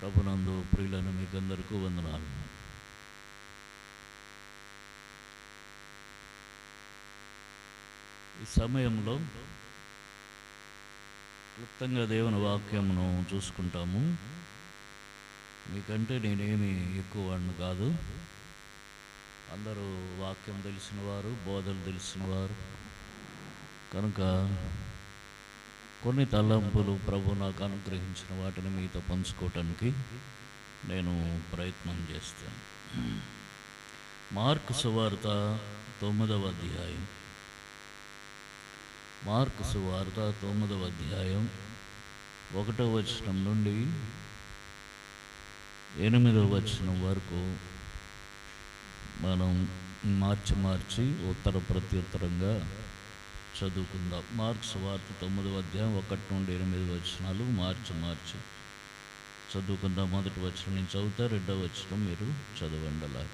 ప్రభునందు ప్రియులను మీకందరికీ వందనాలు. ఈ సమయంలో క్లుప్తంగా దేవుని వాక్యమును చూసుకుంటాము. మీకంటే నేనేమి ఎక్కువ వాడిని కాదు. అందరూ వాక్యం తెలిసిన వారు, బోధలు తెలిసిన వారు కనుక కొన్ని తలంపులు ప్రభు నాకు అనుగ్రహించిన వాటిని మీతో పంచుకోవటానికి నేను ప్రయత్నం చేస్తాను. మార్కు సువార్త 9వ అధ్యాయం. మార్కు సువార్త 9వ అధ్యాయం 1వ వచనం నుండి 8వ వచనం వరకు మనం మార్చి ఉత్తర ప్రత్యుత్తరంగా చదువుకుందాం. మార్కు సువార్త 9వ అధ్యాయం 1 నుండి 8 వచనాలు మార్చి చదువుకుందాం. మొదటి వచనం నేను చదువుతా, 2వ వచనం మీరు చదవండి.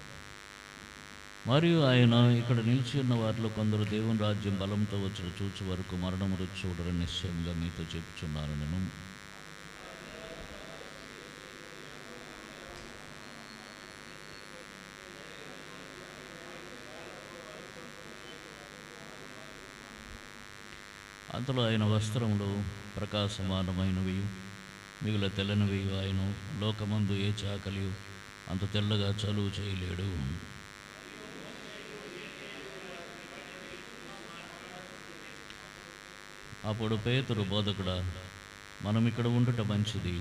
మరియు ఆయన ఇక్కడ నిలిచి ఉన్న వారిలో కొందరు దేవుని రాజ్యం బలంతో వచ్చిన చూచు వరకు మరణం రుచి చూడరని నిశ్చయంగా మీతో చెప్పుచున్నాను. నేను అంతలో ఆయన వస్త్రములు ప్రకాశమానమైనవి మిగుల తెల్లనివి. ఆయన లోకమందు ఏ చాకలి అంత తెల్లగా చలువు చేయలేడు. అప్పుడు పేతురు, బోధకుడా, మనం ఇక్కడ ఉండుట మంచిది.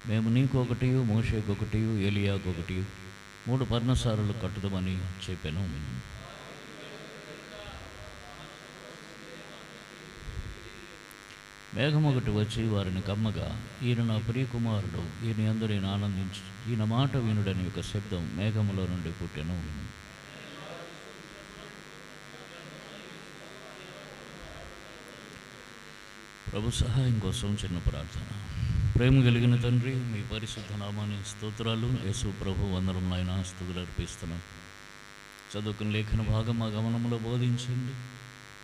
మేము నీకొకటి, మోషేకొకటి, ఏలియాకొకటి 3 పర్ణశాలలు కట్టుదామని చెప్పాను. మేఘం ఒకటి వచ్చి వారిని కమ్మగా, ఈయన నా ప్రియకుమారుడు, ఈయన యందు నేను ఆనందించు, ఈయన మాట వినుడని ఒక శబ్దం మేఘములో నుండి పుట్టెను. ప్రభు సహాయం కోసం చిన్న ప్రార్థన. ప్రేమ కలిగిన తండ్రి, మీ పరిశుద్ధ నామాన్ని స్తోత్రాలు. యేసు ప్రభు వందనం నాయన, స్తుతులు అర్పిస్తున్నాం. చదువుకున్న లేఖన భాగం మా గమనంలో బోధించండి.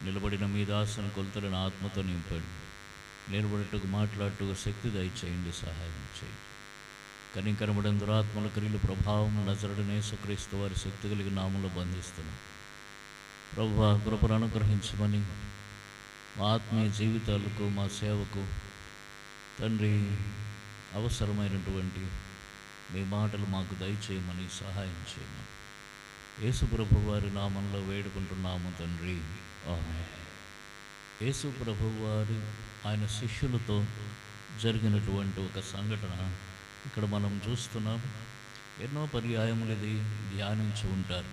నిలబడిన మీ దాసుని కొలతలను ఆత్మతో నింపండి. నిలబడటకు మాట్లాడుటకు శక్తి దయచేయండి, సహాయం చేయండి. కనికరమడం దురాత్మల క్రియలు ప్రభావం నజరుడనే యేసుక్రీస్తు వారి శక్తి కలిగిన నామంలో బంధిస్తున్నాం. ప్రభువా, కృపను అనుగ్రహించమని మా ఆత్మీయ జీవితాలకు, మా సేవకు తండ్రి అవసరమైనటువంటి మీ మాటలు మాకు దయచేయమని సహాయం చేయమని యేసు ప్రభు వారి నామంలో వేడుకుంటున్నాము తండ్రి, ఆమేన్. యేసు ప్రభు వారు ఆయన శిష్యులతో జరిగినటువంటి ఒక సంఘటన ఇక్కడ మనం చూస్తున్నాం. ఎన్నో పర్యాయములు ఇది ధ్యానించి ఉంటారు.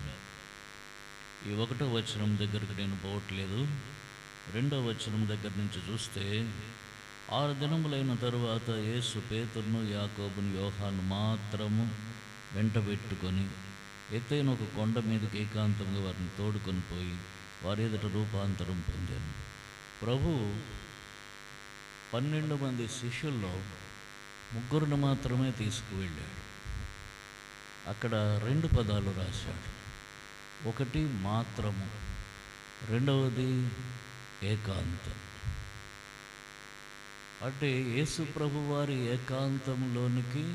ఈ 1వ వచనం దగ్గరికి నేను పోవట్లేదు. 2వ వచనం దగ్గర నుంచి చూస్తే, 6 దినములైన తరువాత యేసు పేతురును, యాకోబును, యోహాను మాత్రము వెంట పెట్టుకొని ఎత్తైన ఒక కొండ మీదకి ఏకాంతంగా వారిని తోడుకొని పోయి వారి ఎదుట రూపాంతరం పొందాను. ప్రభు 12 మంది శిష్యుల్లో 3 మాత్రమే తీసుకువెళ్ళాడు. అక్కడ 2 పదాలు రాశాడు. ఒకటి మాత్రము, రెండవది ఏకాంతం. అంటే యేసు ప్రభు వారి ఏకాంతంలోనికి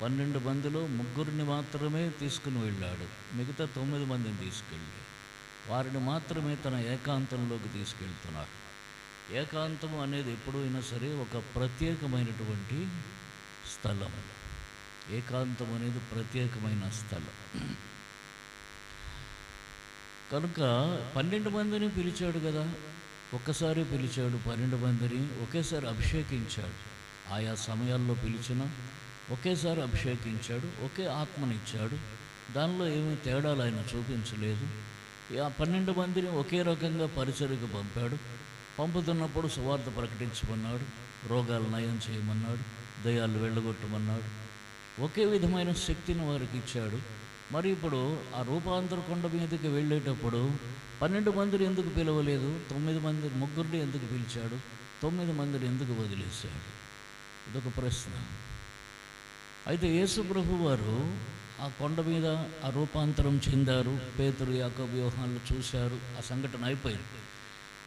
12 మందిలో 3 మాత్రమే తీసుకుని వెళ్ళాడు. మిగతా 9 మందిని తీసుకెళ్ళాడు. వారిని మాత్రమే తన ఏకాంతంలోకి తీసుకెళ్తున్నాడు. ఏకాంతం అనేది ఎప్పుడైనా సరే ఒక ప్రత్యేకమైనటువంటి స్థలం. ఏకాంతం అనేది ప్రత్యేకమైన స్థలం. కనుక 12 మందిని పిలిచాడు కదా, ఒక్కసారి పిలిచాడు. 12 మందిని ఒకేసారి అభిషేకించాడు. ఆయా సమయాల్లో పిలిచిన ఒకేసారి అభిషేకించాడు. ఒకే ఆత్మనిచ్చాడు. దానిలో ఏమీ తేడాలు ఆయన చూపించలేదు. ఆ 12 మందిని ఒకే రకంగా పరిచర్యకు పంపాడు. పంపుతున్నప్పుడు సువార్త ప్రకటించమన్నాడు, రోగాలు నయం చేయమన్నాడు, దయ్యాలు వెళ్ళగొట్టమన్నాడు. ఒకే విధమైన శక్తిని వారికి ఇచ్చాడు. మరి ఇప్పుడు ఆ రూపాంతర కొండ మీదకి వెళ్ళేటప్పుడు 12 మందిని ఎందుకు పిలవలేదు? 9 మంది, 3 ఎందుకు పిలిచాడు? 9 మందిని ఎందుకు వదిలేశాడు? ఇదొక ప్రశ్న. అయితే యేసు ప్రభు వారు ఆ కొండ మీద ఆ రూపాంతరం చెందారు. పేతురు, యాకోబు, యోహానులు చూశారు. ఆ సంఘటన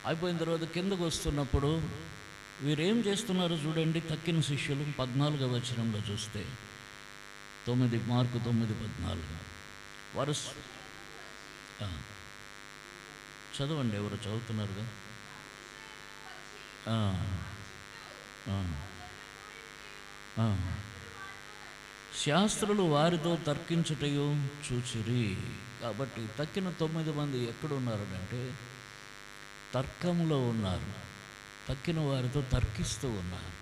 అయిపోయిన తర్వాత కిందకు వస్తున్నప్పుడు వీరేం చేస్తున్నారో చూడండి. తక్కిన శిష్యులు 14వ వచనంలో చూస్తే 9 మార్కు 9:14 వారు చదవండి, ఎవరు చదువుతున్నారుగా. శాస్త్రులు వారితో తర్కించుటయో చూచిరి. కాబట్టి తక్కిన 9 మంది ఎక్కడున్నారంటే తర్కంలో ఉన్నారు. తక్కిన వారితో తర్కిస్తూ ఉన్నారు.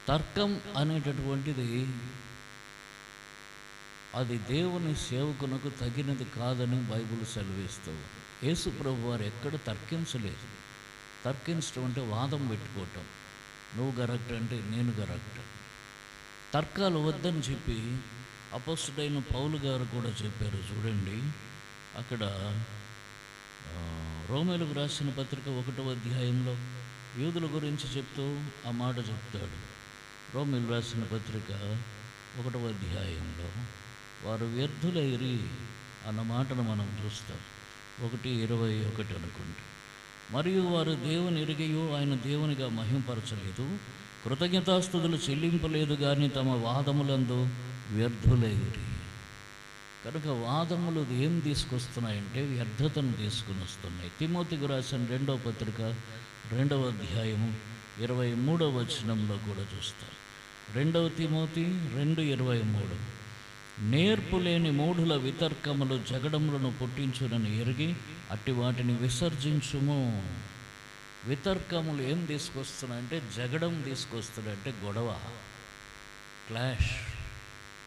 తర్కం అనేటటువంటిది అది దేవుని సేవకునకు తగినది కాదని బైబిల్ సెలవిస్తూ, యేసు ప్రభు వారు ఎక్కడ తర్కించలేదు. తర్కించడం అంటే వాదం పెట్టుకోవటం, నువ్వు కరెక్ట్ అంటే నేను కరెక్ట్. తర్కాలు వద్దని చెప్పి అపోస్తలుడైన పౌలు గారు కూడా చెప్పారు. చూడండి, అక్కడ రోమేలకు రాసిన పత్రిక 1వ అధ్యాయంలో యూదుల గురించి చెప్తూ ఆ మాట చెప్తాడు. రోమేలు రాసిన పత్రిక 1వ అధ్యాయంలో వారు వ్యర్థులైరి అన్న మాటను మనం చూస్తాం. 1:21 అనుకుంటే, మరియు వారు దేవుని ఎరిగియో ఆయన దేవునిగా మహింపరచలేదు, కృతజ్ఞతాస్తుతులు చెల్లింపలేదు, కానీ తమ వాదములందు వ్యర్థులైరి. కనుక వాదములు ఏం తీసుకొస్తున్నాయంటే వ్యర్థతను తీసుకుని వస్తున్నాయి. తిమోతికి రాసిన 2వ పత్రిక 2వ అధ్యాయము 23వ వచనంలో కూడా చూస్తారు. 2వ తిమోతి 2:23, నేర్పు లేని మూఢుల వితర్కములు జగడములను పుట్టించునని ఎరిగి అట్టి వాటిని విసర్జించుము. వితర్కములు ఏం తీసుకొస్తున్నాయంటే జగడం తీసుకొస్తున్నాయంటే గొడవ, క్లాష్.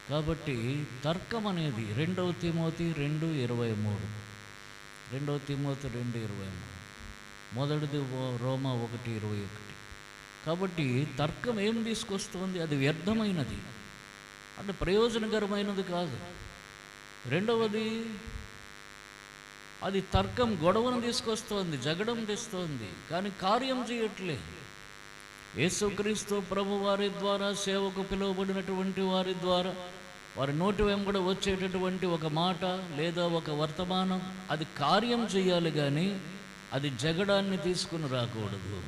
కాబట్టి తర్కం అనేది 2వ తిమోతి 2:23, 2వ తిమోతి 2:23, మొదటిది రోమా 1:21. కాబట్టి తర్కం ఏం తీసుకొస్తుంది? అది వ్యర్థమైనది, అంటే ప్రయోజనకరమైనది కాదు. రెండవది, అది తర్కం గొడవను తీసుకొస్తోంది, జగడం తెస్తోంది, కానీ కార్యం చేయట్లేదు. యేసుక్రీస్తు ప్రభు వారి ద్వారా సేవకు పిలువబడినటువంటి వారి ద్వారా వారి నోటి వెంబడి వచ్చేటటువంటి ఒక మాట లేదా ఒక వర్తమానం అది కార్యం చేయాలి, కానీ అది జగడాన్ని తీసుకుని రాకూడదు.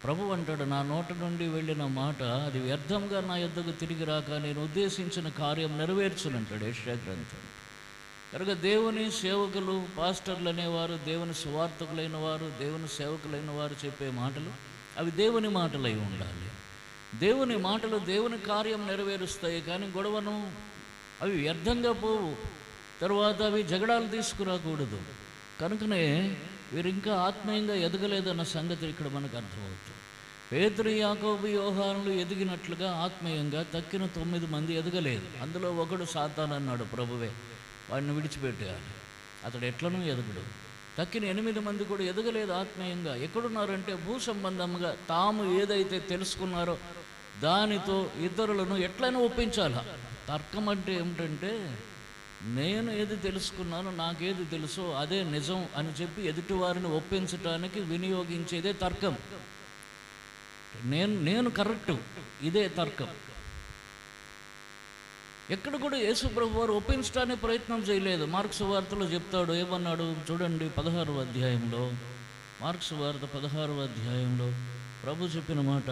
ప్రభు అంటాడు, నా నోట నుండి వెళ్ళిన మాట అది వ్యర్థంగా నా యొద్దకు తిరిగి రాక నేను ఉద్దేశించిన కార్యం నెరవేర్చునంటాడు యెషయా గ్రంథం. కనుక దేవుని సేవకులు, పాస్టర్లు అనేవారు, దేవుని సువార్తకులైన వారు, దేవుని సేవకులైన వారు చెప్పే మాటలు అవి దేవుని మాటలై ఉండాలి. దేవుని మాటలు దేవుని కార్యం నెరవేరుస్తాయి, కానీ గొడవను అవి వ్యర్థంగా పోవు. తర్వాత అవి జగడాలు తీసుకురాకూడదు. కనుకనే వీరు ఇంకా ఆత్మీయంగా ఎదగలేదన్న సంగతి ఇక్కడ మనకు అర్థమవుతుంది. పేతురు, యాకోబు, యోహానులు ఎదిగినట్లుగా ఆత్మీయంగా తక్కిన 9 మంది ఎదగలేదు. అందులో ఒకడు సాతాను అన్నాడు ప్రభువే, వాడిని విడిచిపెట్టేయాలి, అతడు ఎట్లనూ ఎదగడు. తక్కిన 8 మంది కూడా ఎదగలేదు ఆత్మీయంగా. ఎక్కడున్నారంటే భూ సంబంధంగా తాము ఏదైతే తెలుసుకున్నారో దానితో ఇతరులను ఎట్లయినా ఒప్పించాలా. తర్కం అంటే ఏమిటంటే, నేను ఏది తెలుసుకున్నానో, నాకేది తెలుసో అదే నిజం అని చెప్పి ఎదుటివారిని ఒప్పించటానికి వినియోగించేదే తర్కం. నేను కరెక్టు, ఇదే తర్కం. ఎక్కడ కూడా యేసు ప్రభు వారు ఒప్పించడానికి ప్రయత్నం చేయలేదు. మార్కు సువార్తలో చెప్తాడు, ఏమన్నాడు చూడండి, 16వ అధ్యాయంలో, మార్కు సువార్త 16వ అధ్యాయంలో ప్రభు చెప్పిన మాట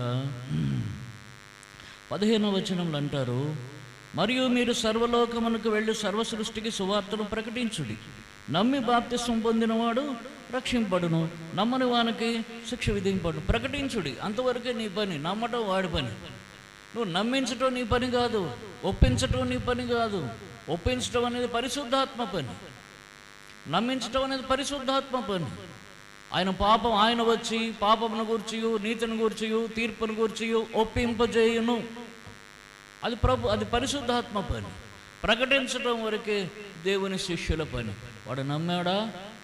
15వ వచనంలో అంటారు, మరియు మీరు సర్వలోకమునకు వెళ్ళి సర్వ సృష్టికి సువార్తను ప్రకటించుడి. నమ్మి బాప్తిస్మం పొందినవాడు రక్షింపడును, నమ్మని వానికి శిక్ష విధింపడు. ప్రకటించుడి, అంతవరకే నీ పని. నమ్మటం వాడి పని. నువ్వు నమ్మించటం నీ పని కాదు, ఒప్పించటం నీ పని కాదు. ఒప్పించటం అనేది పరిశుద్ధాత్మ పని, నమ్మించటం అనేది పరిశుద్ధాత్మ పని. ఆయన వచ్చి పాపమును గూర్చియు, నీతిని గూర్చియు, తీర్పును గూర్చియు ఒప్పింపజేయును. అది పరిశుద్ధాత్మ పని. ప్రకటించడం వరకే దేవుని శిష్యుల పని. వాడు నమ్మాడా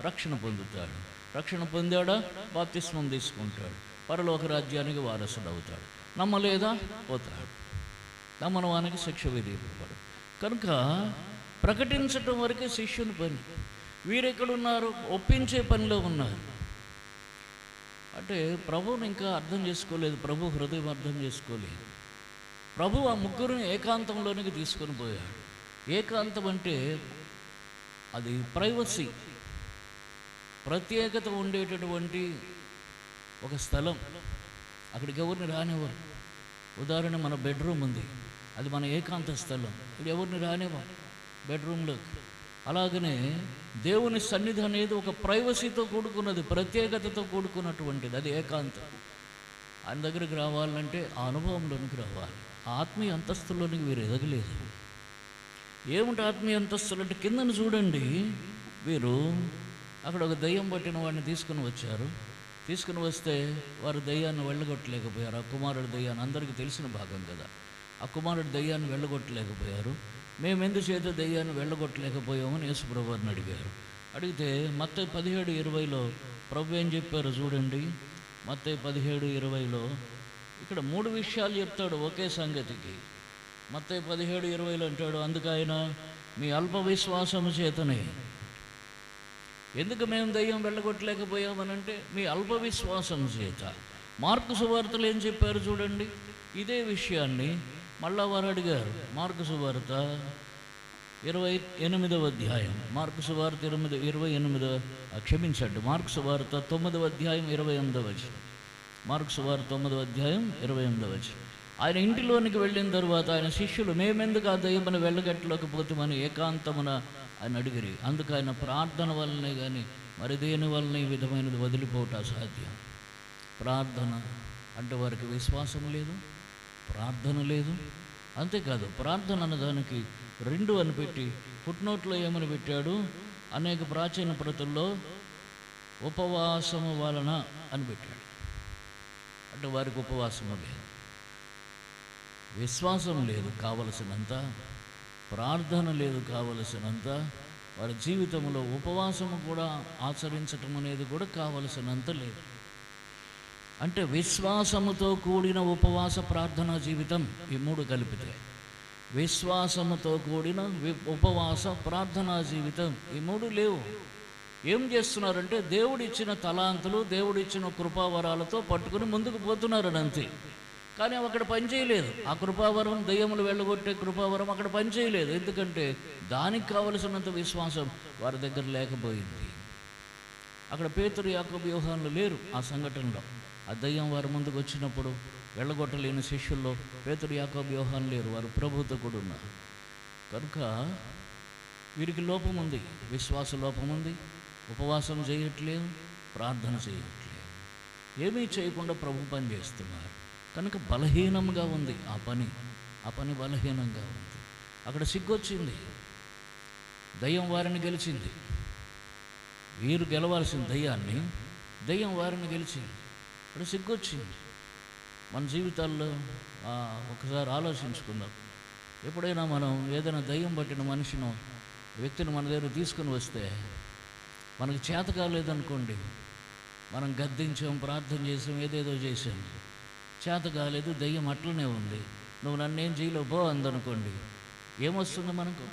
రక్షణ పొందుతాడు, రక్షణ పొందాడా బాప్తిస్మం తీసుకుంటాడు, పరలోక రాజ్యానికి వారసుడు అవుతాడు. నమ్మలేదా పోతాడు, నమ్మని వానికి శిక్ష విధింపబడు. కనుక ప్రకటించటం వరకే శిష్యుని పని. వీరెక్కడున్నారు? ఒప్పించే పనిలో ఉన్నారు. అంటే ప్రభువుని ఇంకా అర్థం చేసుకోలేదు, ప్రభు హృదయం అర్థం చేసుకోలేదు. ప్రభు ఆ ముగ్గురిని ఏకాంతంలోనికి తీసుకొని పోయాడు. ఏకాంతం అంటే అది ప్రైవసీ, ప్రత్యేకత ఉండేటటువంటి ఒక స్థలం, అక్కడికి ఎవరిని రానివ్వరు. ఉదాహరణ, మన బెడ్రూమ్ ఉంది, అది మన ఏకాంత స్థలం, ఇది ఎవరిని రానివ్వం బెడ్రూమ్లోకి. అలాగనే దేవుని సన్నిధి అనేది ఒక ప్రైవసీతో కూడుకున్నది, ప్రత్యేకతతో కూడుకున్నటువంటిది, అది ఏకాంతం. ఆయన దగ్గరికి రావాలంటే ఆ అనుభవంలోనికి రావాలి. ఆ ఆత్మీయ అంతస్తుల్లోనికి వీరు ఎదగలేదు. ఏమిటి ఆత్మీయ అంతస్తులు అంటే, కిందను చూడండి, వీరు అక్కడ ఒక దయ్యం పట్టిన వాడిని తీసుకుని వచ్చారు. తీసుకుని వస్తే వారు దయ్యాన్ని వెళ్ళగొట్టలేకపోయారు. ఆ కుమారుడు దయ్యాన్ని, అందరికీ తెలిసిన భాగం కదా, ఆ కుమారుడు దయ్యాన్ని వెళ్ళగొట్టలేకపోయారు. మేము ఎందుచేత దయ్యాన్ని వెళ్ళగొట్టలేకపోయామని యేసుప్రభు వారిని అడిగారు. అడిగితే మత్తయి 17:20 ప్రభు ఏం చెప్పారు చూడండి. మత్తయి 17:20 ఇక్కడ 3 విషయాలు చెప్తాడు ఒకే సంగతికి. మత్తయి 17:20 అంటాడు, అందుకు ఆయన, మీ అల్ప విశ్వాసము చేతనే. ఎందుకు మేము దయ్యం వెళ్ళగొట్టలేకపోయామనంటే మీ అల్ప విశ్వాసం చేత. మార్కు సువార్తలు ఏం చెప్పారు చూడండి, ఇదే విషయాన్ని మళ్ళా వారు అడిగారు. మార్కు సువార్త 28వ అధ్యాయం, మార్కు సువార్త 28, క్షమించండి, మార్కు సువార్త 9వ అధ్యాయం 28వ వచనం. మార్కు సువార్త 9వ అధ్యాయం 28వ వచనం. ఆయన ఇంటిలోనికి వెళ్ళిన తర్వాత ఆయన శిష్యులు, మేమెందుకు ఆ దయ్యమని వెళ్ళగట్టలేకపోతామని ఏకాంతమున ఆయన అడిగిరి. అందుకు ఆయన ప్రార్థన వల్లనే కానీ మరి దేని వలన ఈ విధమైనది వదిలిపోవట అసాధ్యం. ప్రార్థన అంటే వారికి విశ్వాసం లేదు, ప్రార్థన లేదు. అంతేకాదు, ప్రార్థన అన్నదానికి 2 అని పెట్టి ఫుట్నోట్లో ఏమని పెట్టాడు, అనేక ప్రాచీన ప్రతుల్లో ఉపవాసము వలన అని పెట్టాడు. అంటే వారికి ఉపవాసము లేదు, విశ్వాసం లేదు కావలసినంత, ప్రార్థన లేదు కావలసినంత, వారి జీవితంలో ఉపవాసము కూడా ఆచరించటం అనేది కూడా కావలసినంత లేదు. అంటే విశ్వాసముతో కూడిన ఉపవాస ప్రార్థనా జీవితం, ఈ 3 కలిపితే విశ్వాసముతో కూడిన ఉపవాస ప్రార్థనా జీవితం, ఈ 3 లేవు. ఏం చేస్తున్నారంటే దేవుడిచ్చిన తలాంతులు, దేవుడిచ్చిన కృపావరాలతో పట్టుకుని ముందుకు పోతున్నారని అంతే. కానీ అక్కడ పనిచేయలేదు. ఆ కృపావరం, దయ్యములు వెళ్ళగొట్టే కృపావరం అక్కడ పనిచేయలేదు. ఎందుకంటే దానికి కావలసినంత విశ్వాసం వారి దగ్గర లేకపోయింది. అక్కడ పేతురు, యాకోబు, యోహానులు లేరు ఆ సంఘటనలో. ఆ దయ్యం వారి ముందుకు వచ్చినప్పుడు వెళ్ళగొట్టలేని శిష్యుల్లో పేతురు, యాకోబు, యోహాను లేరు, వారు ప్రభువుతో కూడా ఉన్నారు. కనుక వీరికి లోపం ఉంది, విశ్వాస లోపం ఉంది, ఉపవాసం చేయట్లేదు, ప్రార్థన చేయట్లేదు, ఏమీ చేయకుండా ప్రభు పని చేస్తున్నారు. కనుక బలహీనంగా ఉంది ఆ పని బలహీనంగా ఉంది. అక్కడ సిగ్గొచ్చింది, దయ్యం వారిని గెలిచింది. వీరు గెలవాల్సిన దయ్యాన్ని, దయ్యం వారిని గెలిచింది. అక్కడ సిగ్గొచ్చింది. మన జీవితాల్లో ఒకసారి ఆలోచించుకుందాం. ఎప్పుడైనా మనం ఏదైనా దయ్యం పట్టిన మనిషినో వ్యక్తిని మన దగ్గర తీసుకుని వస్తే మనకు చేత కాలేదనుకోండి, మనం గద్దించాం, ప్రార్థన చేసాం, ఏదేదో చేసాం, చేత కాలేదు, దయ్యం అట్లనే ఉంది, నువ్వు నన్నేం చేయలేవు పో అందనుకోండి, ఏమొస్తుంది మనకు?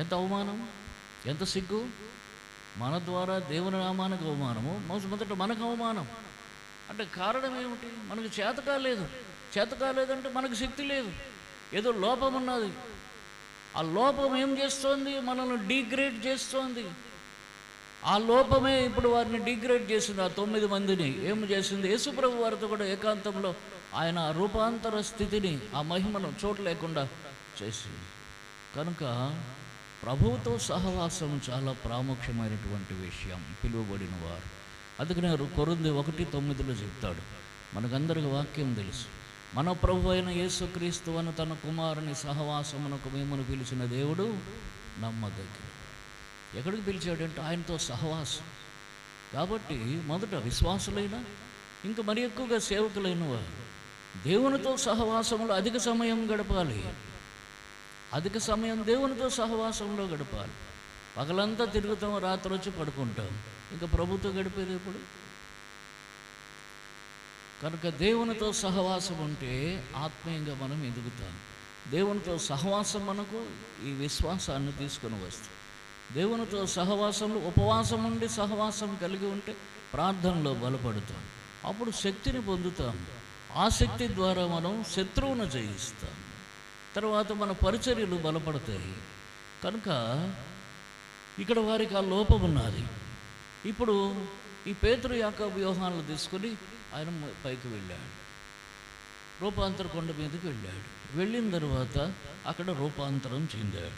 ఎంత అవమానం, ఎంత సిగ్గు! మన ద్వారా దేవుని నామానికి అవమానము, మొదట మనకు అవమానం. అంటే కారణం ఏమిటి? మనకు చేత కాలేదంటే మనకు శక్తి లేదు, ఏదో లోపం ఉన్నది. ఆ లోపం ఏం చేస్తోంది? మనల్ని డిగ్రేడ్ చేస్తోంది. ఆ లోపమే ఇప్పుడు వారిని డిగ్రేడ్ చేసింది. ఆ 9 మందిని ఏం చేసింది? యేసుప్రభు వారితో కూడా ఏకాంతంలో ఆయన రూపాంతర స్థితిని, ఆ మహిమను చోటు లేకుండా చేసింది. కనుక ప్రభువుతో సహవాసం చాలా ప్రాముఖ్యమైనటువంటి విషయం పిలువబడిన వారు. అందుకనే కొరింథీ 1:9 చెప్తాడు, మనకందరికి వాక్యం తెలుసు, మన ప్రభు అయిన యేసుక్రీస్తు అని తన కుమారుని సహవాసమునకు మిమ్మల్ని పిలిచిన దేవుడు నమ్మదగిన. ఎక్కడికి పిలిచాడంటే ఆయనతో సహవాసం. కాబట్టి మొదట విశ్వాసులైన, ఇంకా మరి ఎక్కువగా సేవకులైన వారు దేవునితో సహవాసంలో అధిక సమయం గడపాలి. అధిక సమయం దేవునితో సహవాసంలో గడపాలి. పగలంతా తిరుగుతాం, రాత్రి వచ్చి పడుకుంటాం, ఇంకా ప్రభుతో గడిపేది ఎప్పుడు? కనుక దేవునితో సహవాసం ఉంటే ఆత్మీయంగా మనం ఎదుగుతాం. దేవునితో సహవాసం మనకు ఈ విశ్వాసాన్ని తీసుకుని వస్తుంది. దేవునితో సహవాసంలో ఉపవాసం ఉండి సహవాసం కలిగి ఉంటే ప్రార్థనలో బలపడతాం, అప్పుడు శక్తిని పొందుతాం. ఆ శక్తి ద్వారా మనం శత్రువును జయిస్తాం. తర్వాత మన పరిచర్యలు బలపడతాయి. కనుక ఇక్కడ వారికి ఆ లోపం ఉన్నది. ఇప్పుడు ఈ పేతురు యాకోబు యోహానులు తీసుకుని ఆయన పైకి వెళ్ళాడు, రూపాంతర కొండ మీదకి వెళ్ళాడు. వెళ్ళిన తర్వాత అక్కడ రూపాంతరం చెందాడు.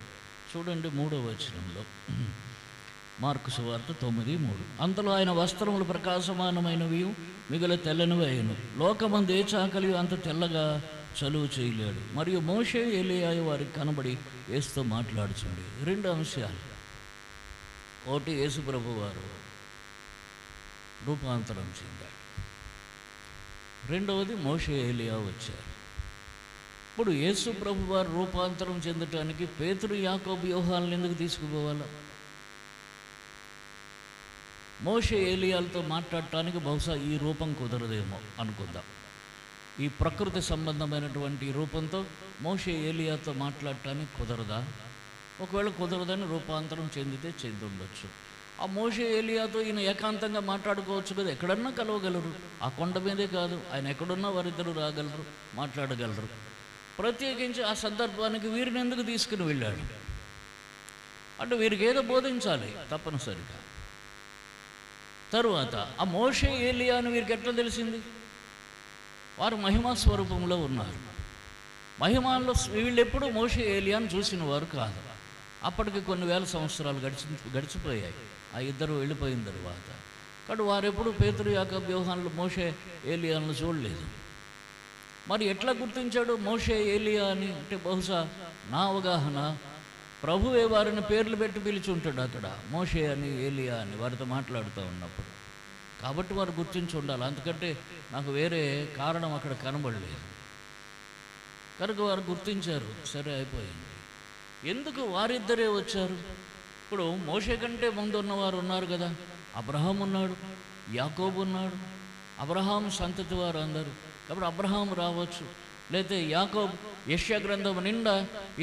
చూడండి 3వ వచనంలో, మార్కు సువార్త 9:3. అంతలో ఆయన వస్త్రములు ప్రకాశమానమైనవి మిగుల తెల్లనివి అయ్యను. లోకమందు ఏ చాకలి అంత తెల్లగా చలువ చేయలేడు. మరియు మోషే ఏలీయా వారికి కనబడి యేసుతో మాట్లాడుచుండే. 2 అంశాలు. ఒకటి, యేసు ప్రభు వారు రూపాంతరం చెందాడు. రెండవది, మోషే ఏలీయా వచ్చారు. ఇప్పుడు యేసు ప్రభు వారు రూపాంతరం చెందటానికి పేతురు యాకోబు యోహానులను ఎందుకు తీసుకుపోవాలా? మోషే ఏలీయాలతో మాట్లాడటానికి బహుశా ఈ రూపం కుదరదేమో అనుకుందాం. ఈ ప్రకృతి సంబంధమైనటువంటి రూపంతో మోషే ఏలీయాతో మాట్లాడటానికి కుదరదా? ఒకవేళ కుదరదని రూపాంతరం చెందితే చెంది ఉండొచ్చు. ఆ మోషే ఏలీయాతో ఈయన ఏకాంతంగా మాట్లాడుకోవచ్చు కదా, ఎక్కడన్నా కలవగలరు. ఆ కొండ మీదే కాదు, ఆయన ఎక్కడున్నా వారిద్దరూ రాగలరు, మాట్లాడగలరు. ప్రత్యేకించి ఆ సందర్భానికి వీరిని ఎందుకు తీసుకుని వెళ్ళాడు అంటే వీరికి ఏదో బోధించాలి తప్పనిసరిగా. తరువాత ఆ మోషే ఏలీయా అని వీరికి ఎట్లా తెలిసింది? వారు మహిమా స్వరూపంలో ఉన్నారు. మహిమాల్లో వీళ్ళు ఎప్పుడూ మోషే ఏలీయాను చూసిన వారు కాదు. అప్పటికి కొన్ని వేల సంవత్సరాలు గడిచిపోయాయి. ఆ ఇద్దరు వెళ్ళిపోయిన తర్వాత. కాబట్టి వారెప్పుడు పేతురు యాకోబు యోహానులు మోషే ఏలీయాను చూడలేదు. మరి ఎట్లా గుర్తించాడు మోషే ఏలీయా అని? అంటే బహుశా నా అవగాహన ప్రభువే వారిని పేర్లు పెట్టి పిలిచి ఉంటాడు అక్కడ, మోషే అని ఏలీయా అని వారితో మాట్లాడుతూ ఉన్నప్పుడు. కాబట్టి వారు గుర్తించి ఉండాలి. అందుకంటే నాకు వేరే కారణం అక్కడ కనబడలేదు. కనుక వారు గుర్తించారు, సరే అయిపోయింది. ఎందుకు వారిద్దరే వచ్చారు? ఇప్పుడు మోషే కంటే ముందు ఉన్నవారు ఉన్నారు కదా, అబ్రహాం ఉన్నాడు, యాకోబు ఉన్నాడు. అబ్రహాం సంతతి వారు అందరూ. కాబట్టి అబ్రహాం రావచ్చు, లేకపోతే యాకోబు యెషయా గ్రంథం నిండా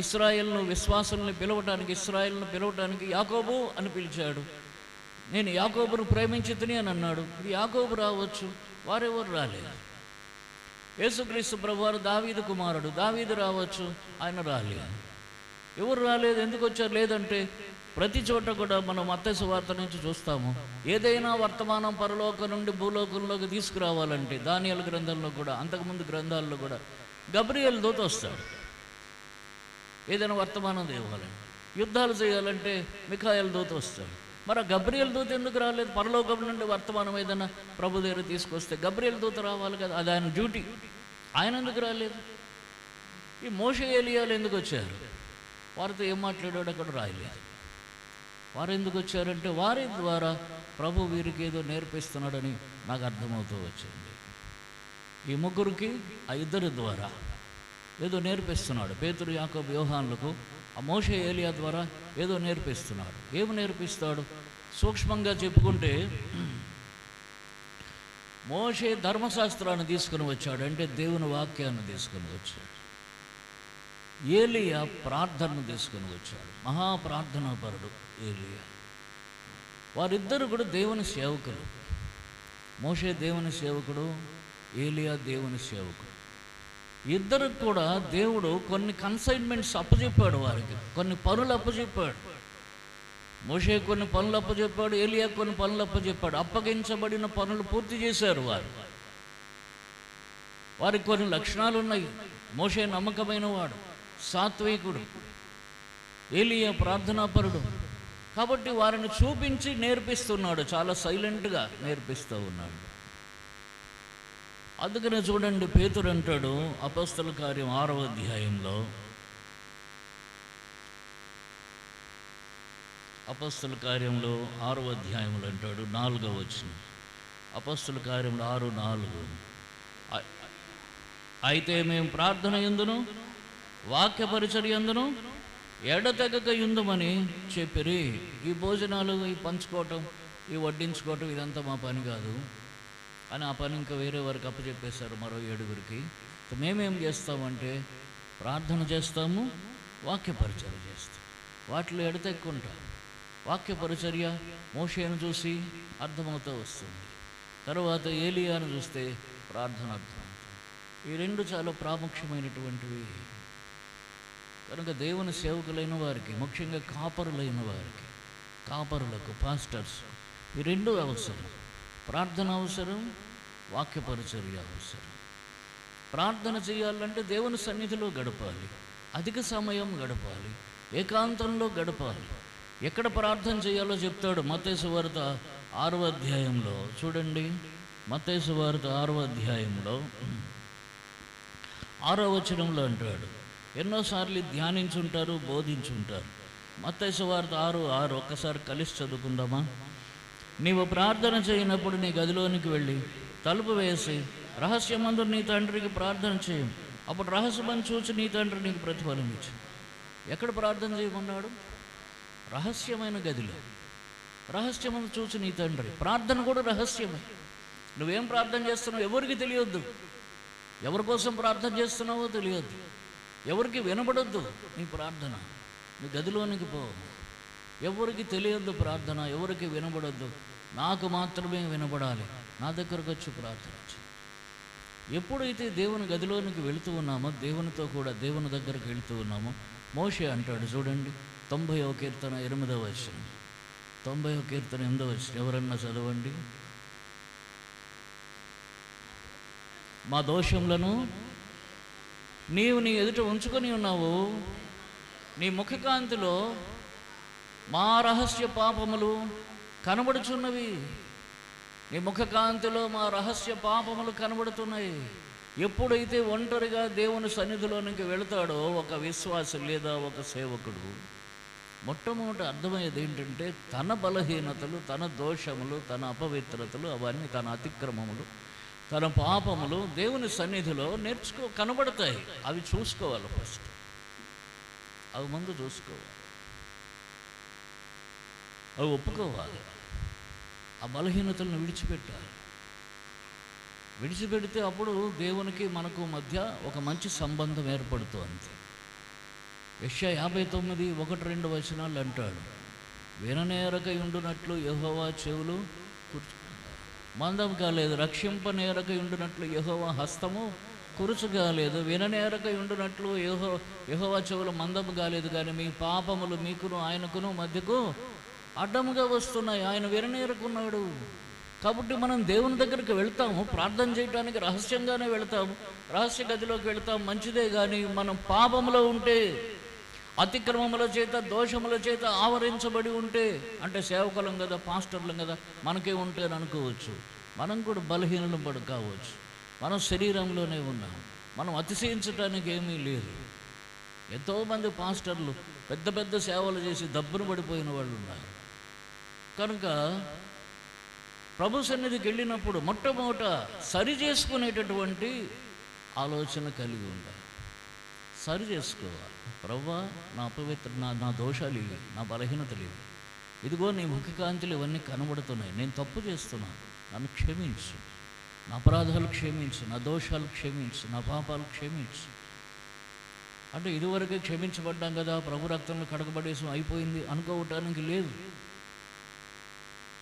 ఇశ్రాయేలును విశ్వాసుల్ని పిలవటానికి యాకోబు అని పిలిచాడు. నేను యాకోబును ప్రేమించితిని అని అన్నాడు. యాకోబు రావచ్చు, వారెవరు రాలేదు. యేసుక్రీస్తు ప్రభువారు దావీదు కుమారుడు, దావీదు రావచ్చు, ఆయన రాలేదు. ఎవరు రాలేదు? ఎందుకు వచ్చారు? లేదంటే ప్రతి చోట కూడా మనం మత్తయి సువార్త నుంచి చూస్తాము, ఏదైనా వర్తమానం పరలోకం నుండి భూలోకంలోకి తీసుకురావాలంటే దానియేలు గ్రంథంలో కూడా, అంతకుముందు గ్రంథాల్లో కూడా గబ్రియల్ దూత వస్తాడు. ఏదైనా వర్తమానం తేవాలంటే, యుద్ధాలు చేయాలంటే మిఖాయేలు దూత వస్తాడు. మరి ఆ గబ్రియల్ దూత ఎందుకు రాలేదు? పరలోకం నుండి వర్తమానం ఏదైనా ప్రభు దగ్గర తీసుకొస్తే గబ్రియల్ దూత రావాలి కదా, అది ఆయన డ్యూటీ. ఆయన ఎందుకు రాలేదు? ఈ మోషే ఏలీయాలు ఎందుకు వచ్చారు? వారితో ఏం మాట్లాడాడు అక్కడ రాయలేదు. వారు ఎందుకు వచ్చారంటే వారి ద్వారా ప్రభు వీరికి ఏదో నేర్పిస్తున్నాడని నాకు అర్థమవుతూ వచ్చింది. ఈ ముగ్గురికి ఆ ఇద్దరి ద్వారా ఏదో నేర్పిస్తున్నాడు. పేతురు యాకోబు యోహానులకు ఆ మోషే ఏలీయా ద్వారా ఏదో నేర్పిస్తున్నాడు. ఏమి నేర్పిస్తాడు? సూక్ష్మంగా చెప్పుకుంటే మోషే ధర్మశాస్త్రాన్ని తీసుకుని వచ్చాడు, అంటే దేవుని వాక్యాన్ని తీసుకుని వచ్చాడు. ఏలీయా ప్రార్థనను తీసుకుని వచ్చాడు, మహాప్రార్థనాపరుడు ఏలీయా. వారిద్దరు కూడా దేవుని సేవకులు. మోషే దేవుని సేవకుడు, ఏలీయా దేవుని సేవకుడు. ఇద్దరు కూడా దేవుడు కొన్ని కన్సైన్మెంట్స్ అప్పచెప్పాడు, వారికి కొన్ని పనులు అప్పచెప్పాడు. మోషే కొన్ని పనులు అప్పచెప్పాడు, ఏలీయా కొన్ని పనులు అప్పచెప్పాడు. అప్పగించబడిన పనులు పూర్తి చేశారు వారు. వారికి కొన్ని లక్షణాలు ఉన్నాయి. మోషే నమ్మకమైన వాడు, సాత్వికుడు, ఏలీయా ప్రార్థనాపరుడు. కాబట్టి వారిని చూపించి నేర్పిస్తున్నాడు, చాలా సైలెంట్గా నేర్పిస్తూ ఉన్నాడు. అందుకనే చూడండి, పేతురు అంటాడు అపోస్తల కార్యం 6వ అధ్యాయంలో, అపోస్తల కార్యంలో 6వ అధ్యాయంలో అంటాడు 4వ వచనం, అపోస్తల కార్యంలో 6:4, అయితే మేము ప్రార్థన యందును వాక్య పరిచర్య యందును ఎడతెగక యుందుమని చెప్పిరి. ఈ భోజనాలు, ఈ పంచుకోవటం, ఈ వడ్డించుకోవటం ఇదంతా మా పని కాదు అని ఆ పని ఇంకా వేరే వారికి అప్పచెప్పేశారు, మరో 7గురికి. మేమేం చేస్తామంటే ప్రార్థన చేస్తాము, వాక్య పరిచర్య చేస్తాం. వాటిలో ఎడతెక్కుంటాం. వాక్య పరిచర్య మోషేను చూసి అర్థమవుతూ వస్తుంది, తర్వాత ఏలీయాను చూస్తే ప్రార్థన అర్థమవుతుంది. ఈ రెండు చాలా ప్రాముఖ్యమైనటువంటివి. కనుక దేవుని సేవకులైన వారికి, ముఖ్యంగా కాపరులైన వారికి, కాపరులకు, పాస్టర్స్, ఈ రెండు అవసరం. ప్రార్థన అవసరం, వాక్య పరిచర్య అవసరం. ప్రార్థన చేయాలంటే దేవుని సన్నిధిలో గడపాలి, అధిక సమయం గడపాలి, ఏకాంతంలో గడపాలి. ఎక్కడ ప్రార్థన చేయాలో చెప్తాడు మత్తయి సువార్త 6వ అధ్యాయంలో. చూడండి, మత్తయి సువార్త 6వ అధ్యాయంలో 6వ వచనంలో అంటాడు. ఎన్నోసార్లు ధ్యానించుంటారు, బోధించుంటారు. మత్తయి సువార్త 6:6 ఒక్కసారి కలిసి చదువుకుందామా? నీవు ప్రార్థన చేయనప్పుడు నీ గదిలోనికి వెళ్ళి తలుపు వేసి రహస్యమందు నీ తండ్రికి ప్రార్థన చేయం, అప్పుడు రహస్యమని చూసి నీ తండ్రి నీకు ప్రతిఫలం ఇచ్చు. ఎక్కడ ప్రార్థన చేయమన్నాడు? రహస్యమైన గదిలో. రహస్యమందు చూసి నీ తండ్రి. ప్రార్థన కూడా రహస్యమే. నువ్వేం ప్రార్థన చేస్తున్నావు ఎవరికి తెలియొద్దు. ఎవరి కోసం ప్రార్థన చేస్తున్నావో తెలియద్దు, ఎవరికి వినబడొద్దు నీ ప్రార్థన. నీ గదిలోనికి పో, ఎవరికి తెలియద్దు ప్రార్థన, ఎవరికి వినబడొద్దు. నాకు మాత్రమే వినబడాలి, నా దగ్గరకు వచ్చి ప్రార్థన చేయి. ఎప్పుడైతే దేవుని గదిలోనికి వెళుతూ ఉన్నామో, దేవునితో కూడా దేవుని దగ్గరకు వెళుతూ ఉన్నామో, మోషే అంటాడు చూడండి, 90వ కీర్తన 8వ వచనం. 90వ కీర్తన 8వ వచనం ఎవరన్నా చదవండి. మా దోషములను నీవు నీ ఎదుట ఉంచుకొని ఉన్నావు, నీ ముఖకాంతిలో మా రహస్య పాపములు కనబడుచున్నవి. నీ ముఖకాంతిలో మా రహస్య పాపములు కనబడుతున్నాయి. ఎప్పుడైతే ఒంటరిగా దేవుని సన్నిధిలోనికి వెళతాడో ఒక విశ్వాసి లేదా ఒక సేవకుడు, మొట్టమొదటి అర్థమయ్యేది ఏంటంటే తన బలహీనతలు, తన దోషములు, తన అపవిత్రతలు, అవన్నీ తన అతిక్రమములు, తన పాపములు దేవుని సన్నిధిలో కనబడతాయి. అవి చూసుకోవాలి ఫస్ట్, అవి ముందు చూసుకోవాలి, అవి ఒప్పుకోవాలి. ఆ బలహీనతలను విడిచిపెట్టాలి. విడిచిపెడితే అప్పుడు దేవునికి మనకు మధ్య ఒక మంచి సంబంధం ఏర్పడుతుంది. యెషయా 59:1-2 వచనాలు అంటాడు, విననేరక ఉండునట్లు యెహోవా చెవులు మందం కాలేదు, రక్షింపనేరక ఉండునట్లు యెహోవా హస్తము కురుచు కాలేదు. విననేరక ఉండునట్లు యెహోవా చెవులు మందము కాలేదు, కానీ మీ పాపములు మీకును ఆయనకును మధ్యకు అడ్డముగా వస్తున్నాయి. ఆయన విననేరకున్నాడు. కాబట్టి మనం దేవుని దగ్గరికి వెళ్తాము, ప్రార్థన చేయడానికి రహస్యంగానే వెళ్తాము, రహస్య గదిలోకి వెళ్తాం, మంచిదే. కానీ మనం పాపములో ఉంటే, అతిక్రమముల చేత, దోషముల చేత ఆవరించబడి ఉంటే, అంటే సేవకులం కదా, పాస్టర్లం కదా, మనకే ఉంటే అని అనుకోవచ్చు. మనం కూడా బలహీనలు పడు కావచ్చు. మనం శరీరంలోనే ఉన్నాం, మనం అతిశయించడానికి ఏమీ లేదు. ఎంతోమంది పాస్టర్లు పెద్ద పెద్ద సేవలు చేసి దబ్బును పడిపోయిన వాళ్ళు ఉన్నారు. కనుక ప్రభు సన్నిధికి వెళ్ళినప్పుడు మొట్టమొదట సరి చేసుకునేటటువంటి ఆలోచన కలిగి ఉండాలి. సరి చేసుకోవాలి. ప్రభువా, నా అపవిత్ర నా దోషాలు ఇవి, నా బలహీనతలు ఇవి, ఇదిగో నీ ముఖకాంతులు ఇవన్నీ కనబడుతున్నాయి, నేను తప్పు చేస్తున్నాను, నన్ను క్షమించు, నా అపరాధాలు క్షమించు, నా దోషాలు క్షమించు, నా పాపాలు క్షమించు. అంటే ఇదివరకే క్షమించబడ్డాం కదా, ప్రభు రక్తంలో కడగబడేసం అయిపోయింది అనుకోవటానికి లేదు.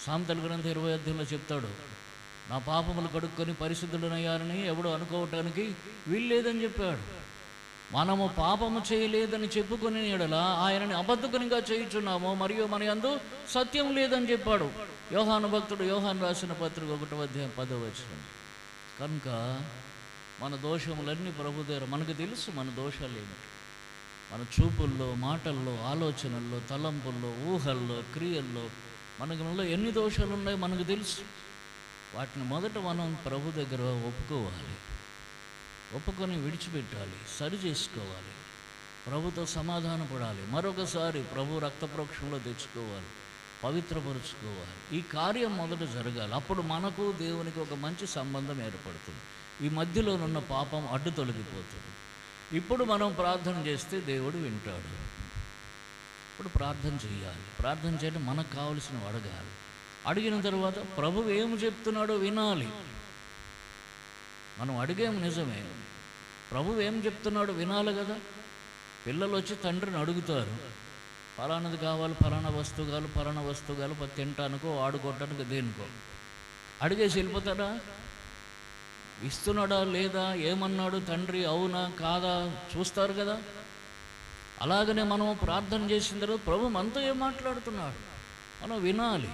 సామెతల గ్రంథం 20వ అధ్యాయంలో చెప్తాడు, నా పాపములు కడుక్కొని పరిశుద్ధులనయ్యారని ఎవడు అనుకోవటానికి వీల్లేదని చెప్పాడు. మనము పాపము చేయలేదని చెప్పుకుని ఎడల ఆయనని అబద్ధకునిగా చేయుచున్నాము, మరియు మన యందు సత్యం లేదని చెప్పాడు యోహాను భక్తుడు. యోహాను రాసిన పత్రిక 1వ అధ్యాయం 10వ వచనం. కనుక మన దోషములన్నీ ప్రభు దగ్గర మనకు తెలుసు. మన దోషాలు ఏమిటి? మన చూపుల్లో, మాటల్లో, ఆలోచనల్లో, తలంపుల్లో, ఊహల్లో, క్రియల్లో మనలో ఎన్ని దోషాలు ఉన్నాయో మనకు తెలుసు. వాటిని మొదట మనం ప్రభు దగ్గర ఒప్పుకోవాలి, ఒప్పుకొని విడిచిపెట్టాలి, సరి చేసుకోవాలి, ప్రభుతో సమాధాన పడాలి, మరొకసారి ప్రభు రక్త ప్రోక్షణలో తెచ్చుకోవాలి, పవిత్రపరుచుకోవాలి. ఈ కార్యం మొదట జరగాలి. అప్పుడు మనకు దేవునికి ఒక మంచి సంబంధం ఏర్పడుతుంది. ఈ మధ్యలోనున్న పాపం అడ్డు తొలగిపోతుంది. ఇప్పుడు మనం ప్రార్థన చేస్తే దేవుడు వింటాడు. ఇప్పుడు ప్రార్థన చేయాలి. ప్రార్థన చేయడం మనకు కావలసినవి అడగాలి. అడిగిన తర్వాత ప్రభువు ఏం చెప్తున్నాడో వినాలి. మనం అడిగేము నిజమే, ప్రభువు ఏం చెప్తున్నాడో వినాలి కదా. పిల్లలు వచ్చి తండ్రిని అడుగుతారు, ఫలానది కావాలి, ఫలానా వస్తువు కావాలి, ఫలానా వస్తువు కావాలి, తినటానికో ఆడుకోవటానికో దేనికో. అడిగేసి వెళ్ళిపోతాడా? ఇస్తున్నాడా లేదా, ఏమన్నాడు తండ్రి, అవునా కాదా చూస్తారు కదా. అలాగనే మనం ప్రార్థన చేసిన తర్వాత ప్రభు మనతో ఏం మాట్లాడుతున్నాడు మనం వినాలి.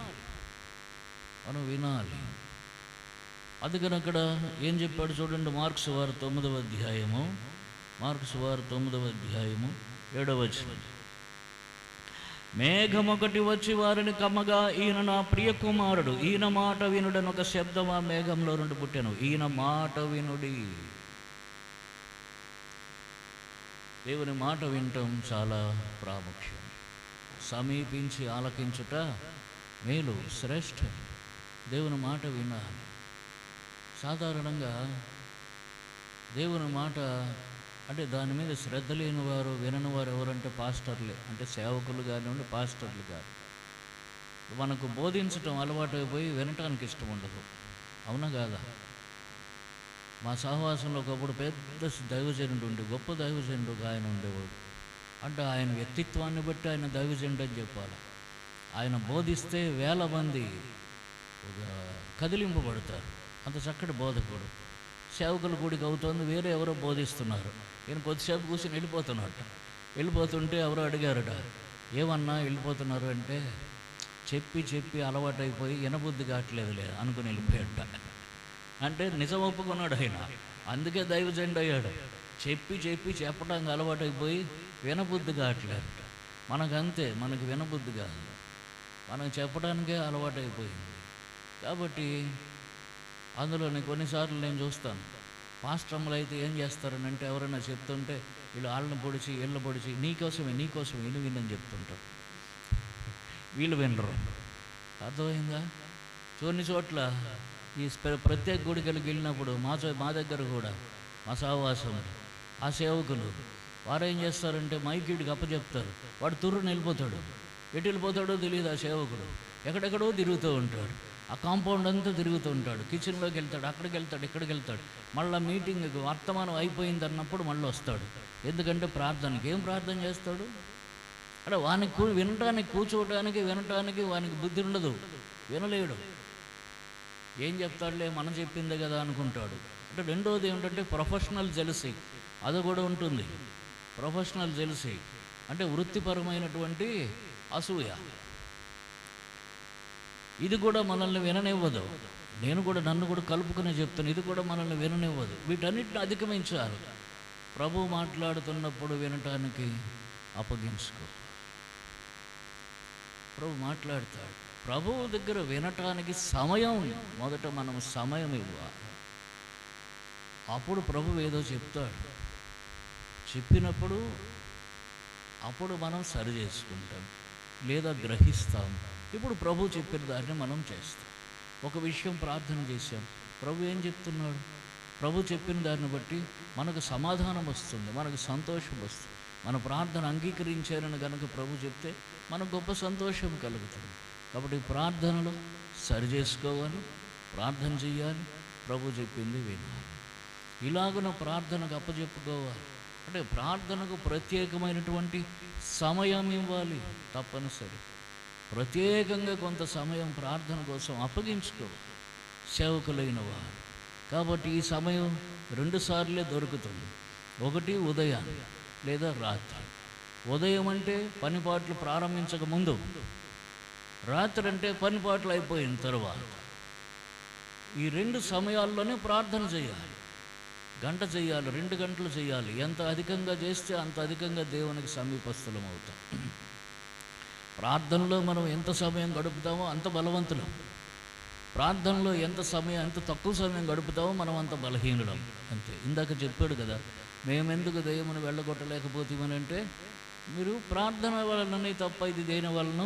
అందుకని అక్కడ ఏం చెప్పాడు చూడండి, మార్కు సువార్త 9వ అధ్యాయము, మార్కు సువార్త 9వ అధ్యాయము 7వ వచనం. మేఘమొకటి వచ్చి వారిని కమ్మగా, ఈయన నా ప్రియ కుమారుడు, ఈయన మాట వినుడని ఒక శబ్దం ఆ మేఘంలో నుండి పుట్టాను. ఈయన మాట వినుడి. దేవుని మాట వినటం చాలా ప్రాముఖ్యం. సమీపించి ఆలకించుట మేలు, శ్రేష్టం. దేవుని మాట వినాలి. సాధారణంగా దేవుని మాట అంటే దాని మీద శ్రద్ధ లేని వారు, వినని వారు ఎవరంటే పాస్టర్లే. అంటే సేవకులు కానివ్వండి, పాస్టర్లు కాదు. మనకు బోధించటం అలవాటు అయిపోయి వినటానికి ఇష్టం ఉండదు. అవునా కాదా? మా సహవాసంలో ఒకప్పుడు పెద్ద దైవజనుడు ఉండి, గొప్ప దైవజనుడు ఒక ఆయన ఉండేవాడు. అంటే ఆయన వ్యక్తిత్వాన్ని బట్టి ఆయన దైవజనుడు అని చెప్పాలి. ఆయన బోధిస్తే వేల మంది కదిలింపబడతారు. అంత చక్కటి బోధకుడు. సేవకుల కూడికి అవుతుంది, వేరే ఎవరో బోధిస్తున్నారు, ఈయన కొద్దిసేపు కూర్చొని వెళ్ళిపోతుంటే ఎవరో అడిగారట, ఏమన్నా వెళ్ళిపోతున్నారు అంటే, చెప్పి చెప్పి అలవాటైపోయి వినబుద్ధి కావట్లేదులే అనుకుని వెళ్ళిపోయాట. అంటే నిజం ఒప్పుకున్నాడు ఆయన. అందుకే దైవజనుడు అయ్యాడు. చెప్పి చెప్పి చెప్పడానికి అలవాటైపోయి వినబుద్ధి కావట్లేదట. మనకంతే, మనకు వినబుద్ధి కాదు, మనం చెప్పడానికే అలవాటైపోయింది. కాబట్టి అందులోని కొన్నిసార్లు నేను చూస్తాను, పాస్టర్లు అయితే ఏం చేస్తారనంటే, ఎవరైనా చెప్తుంటే వీళ్ళు వాళ్ళని పొడిచి వీళ్ళని పొడిచి నీకోసమే వినని చెప్తుంటారు. వీళ్ళు వినరు. అర్థమైందా? కొన్ని చోట్ల ఈ ప్రత్యేక గుడికలకు వెళ్ళినప్పుడు మా దగ్గర కూడా మా సహవాసం ఆ సేవకులు వారు ఏం చేస్తారంటే మైకీడికి అప్పచెప్తారు. వాడు తుర్రుని వెళ్ళిపోతాడు. ఎటు వెళ్ళిపోతాడో తెలియదు. ఆ సేవకుడు ఎక్కడెక్కడో తిరుగుతూ ఉంటాడు. ఆ కాంపౌండ్ అంతా తిరుగుతూ ఉంటాడు. కిచెన్లోకి వెళ్తాడు, అక్కడికి వెళ్తాడు, ఇక్కడికి వెళ్తాడు. మళ్ళీ మీటింగ్కి వర్తమానం అయిపోయింది అన్నప్పుడు మళ్ళీ వస్తాడు. ఎందుకంటే ప్రార్థనకి ఏం ప్రార్థన చేస్తాడు? అంటే వానికి వినటానికి, కూర్చోవటానికి, వినటానికి వానికి బుద్ధి ఉండదు, వినలేడు. ఏం చెప్తాడులే, మనం చెప్పిందే కదా అనుకుంటాడు. అంటే రెండోది ఏమిటంటే ప్రొఫెషనల్ జెలసీ. అది కూడా ఉంటుంది. ప్రొఫెషనల్ జెలసీ అంటే వృత్తిపరమైనటువంటి అసూయ. ఇది కూడా మనల్ని విననివ్వదు. నన్ను కూడా కలుపుకునే చెప్తాను, ఇది కూడా మనల్ని విననివ్వదు. వీటన్నిటిని అధిగమించాలి. ప్రభు మాట్లాడుతున్నప్పుడు వినటానికి అప్పగించుకో. ప్రభు మాట్లాడతాడు. ప్రభువు దగ్గర వినటానికి సమయం, మొదట మనం సమయం ఇవ్వాలి. అప్పుడు ప్రభు ఏదో చెప్తాడు. చెప్పినప్పుడు అప్పుడు మనం సరి చేసుకుంటాం లేదా గ్రహిస్తాం. ఇప్పుడు ప్రభు చెప్పిన దాన్ని మనం చేస్తాం. ఒక విషయం ప్రార్థన చేశాం, ప్రభు ఏం చెప్తున్నాడు? ప్రభు చెప్పిన దాన్ని బట్టి మనకు సమాధానం వస్తుంది, మనకు సంతోషం వస్తుంది. మన ప్రార్థన అంగీకరించారని కనుక ప్రభు చెప్తే మనకు గొప్ప సంతోషం కలుగుతుంది. కాబట్టి ప్రార్థనలో సరి చేసుకోవాలి, ప్రార్థన చేయాలి, ప్రభు చెప్పింది వినాలి. ఇలాగున ప్రార్థనకు అప్పచెప్పుకోవాలి. అంటే ప్రార్థనకు ప్రత్యేకమైనటువంటి సమయం ఇవ్వాలి. తప్పనిసరి ప్రత్యేకంగా కొంత సమయం ప్రార్థన కోసం అప్పగించుకోవాలి సేవకులైన వారు. కాబట్టి ఈ సమయం 2 సార్లే దొరుకుతుంది. ఒకటి ఉదయం లేదా రాత్రి. ఉదయం అంటే పనిపాట్లు ప్రారంభించక ముందు, రాత్రి అంటే పనిపాట్లు అయిపోయిన తర్వాత. ఈ 2 సమయాల్లోనే ప్రార్థన చేయాలి. గంట చేయాలి, 2 గంటలు చేయాలి. ఎంత అధికంగా చేస్తే అంత అధికంగా దేవునికి సమీపస్థులం అవుతాం. ప్రార్థనలో మనం ఎంత సమయం గడుపుతామో అంత బలవంతులం. ప్రార్థనలో ఎంత తక్కువ సమయం గడుపుతామో మనం అంత బలహీనులం. అంతే. ఇందాక చెప్పాడు కదా, మేమెందుకు దయ్యమును వెళ్ళగొట్టలేకపోతామనంటే, మీరు ప్రార్థన వలననే తప్ప ఇది దేని వలన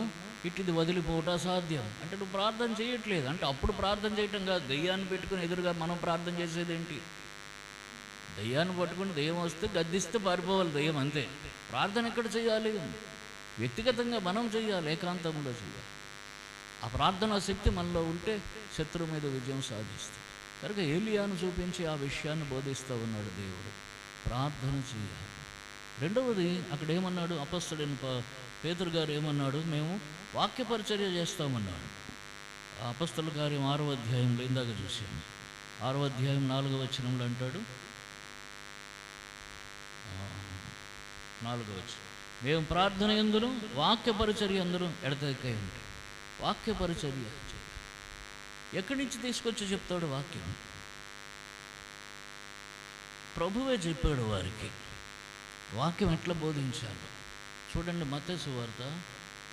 ఇట్టిది వదిలిపోవట అసాధ్యం. అంటే నువ్వు ప్రార్థన చేయట్లేదు. అంటే అప్పుడు ప్రార్థన చేయటం కాదు, దయ్యాన్ని పెట్టుకుని ఎదురుగా మనం ప్రార్థన చేసేదేంటి? దయ్యాన్ని పట్టుకుని దయ్యం వస్తే గద్దిస్తే పారిపోవాలి దయ్యం, అంతే. ప్రార్థన ఎక్కడ చేయాలి? వ్యక్తిగతంగా మనం చేయాలి, ఏకాంతంలో చేయాలి. ఆ ప్రార్థనా శక్తి మనలో ఉంటే శత్రువు మీద విజయం సాధిస్తాం. కనుక ఏలియాను చూపించి ఆ విషయాన్ని బోధిస్తూ ఉన్నాడు దేవుడు. ప్రార్థన చేయాలి. రెండవది అక్కడ ఏమన్నాడు అపొస్తలుడైన పేతురు గారు ఏమన్నాడు? మేము వాక్య పరిచర్య చేస్తామన్నాడు. అపొస్తలుల కార్యం 6వ అధ్యాయంలో ఇందాక చూసాము. 6వ అధ్యాయం 4వ వచనంలో అంటాడు, 4వ వచనం, మేము ప్రార్థన యందును వాక్య పరిచర్య అందరూ ఎడతెక్కై ఉంటాయి. వాక్య పరిచర్య. ఎక్కడి నుంచి తీసుకొచ్చి చెప్తాడు వాక్యం? ప్రభువే చెప్పాడు వారికి వాక్యం ఎట్లా బోధించాలి. చూడండి, మత్తయి సువార్త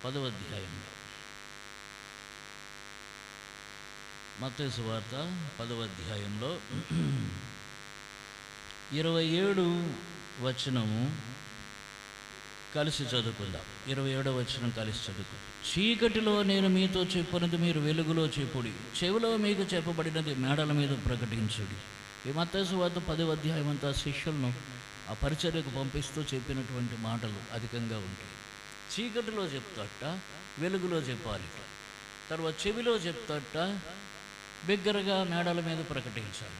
10వ అధ్యాయంలో, మత్తయి సువార్త 10వ అధ్యాయంలో 27 వచనము కలిసి చదువుకుందాం. 27వ వచనం కలిసి చదువుకుందాం. చీకటిలో నేను మీతో చెప్పినది మీరు వెలుగులో చెప్పుడి, చెవిలో మీకు చెప్పబడినది మేడల మీద ప్రకటించుడి. ఈ మత్తయి సువార్త 10వ అధ్యాయం అంతా శిష్యులను ఆ పరిచర్యకు పంపిస్తూ చెప్పినటువంటి మాటలు అధికంగా ఉంటాయి. చీకటిలో చెప్తాట, వెలుగులో చెప్పాలి. తర్వాత చెవిలో చెప్తాట, బిగ్గరగా మేడల మీద ప్రకటించాలి.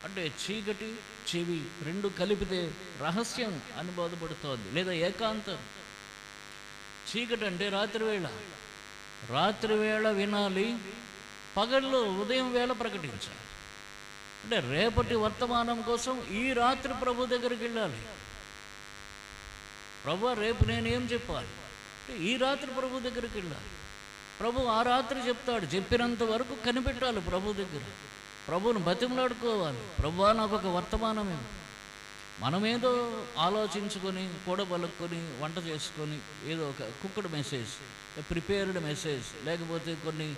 అంటే చీకటి చెవి రెండు కలిపితే రహస్యం అని బోధపడుతోంది, లేదా ఏకాంతం. చీకటి అంటే రాత్రి వేళ వినాలి, పగల్లో ఉదయం వేళ ప్రకటించాలి. అంటే రేపటి వర్తమానం కోసం ఈ రాత్రి ప్రభు దగ్గరికి వెళ్ళాలి. ప్రభు రేపు నేనేం చెప్పాలి అంటే ఈ రాత్రి ప్రభు దగ్గరికి వెళ్ళాలి. ప్రభు ఆ రాత్రి చెప్తాడు, చెప్పినంత వరకు కనిపెట్టాలి ప్రభు దగ్గర. ప్రభువును బతిమలాడుకోవాలి, ప్రభువా నాకు ఒక వర్తమానమే. మనమేదో ఆలోచించుకొని కూడబలుక్కొని వంట చేసుకొని ఏదో ఒక కుక్డ్ మెసేజ్, ప్రిపేర్డ్ మెసేజ్, లేకపోతే కొన్ని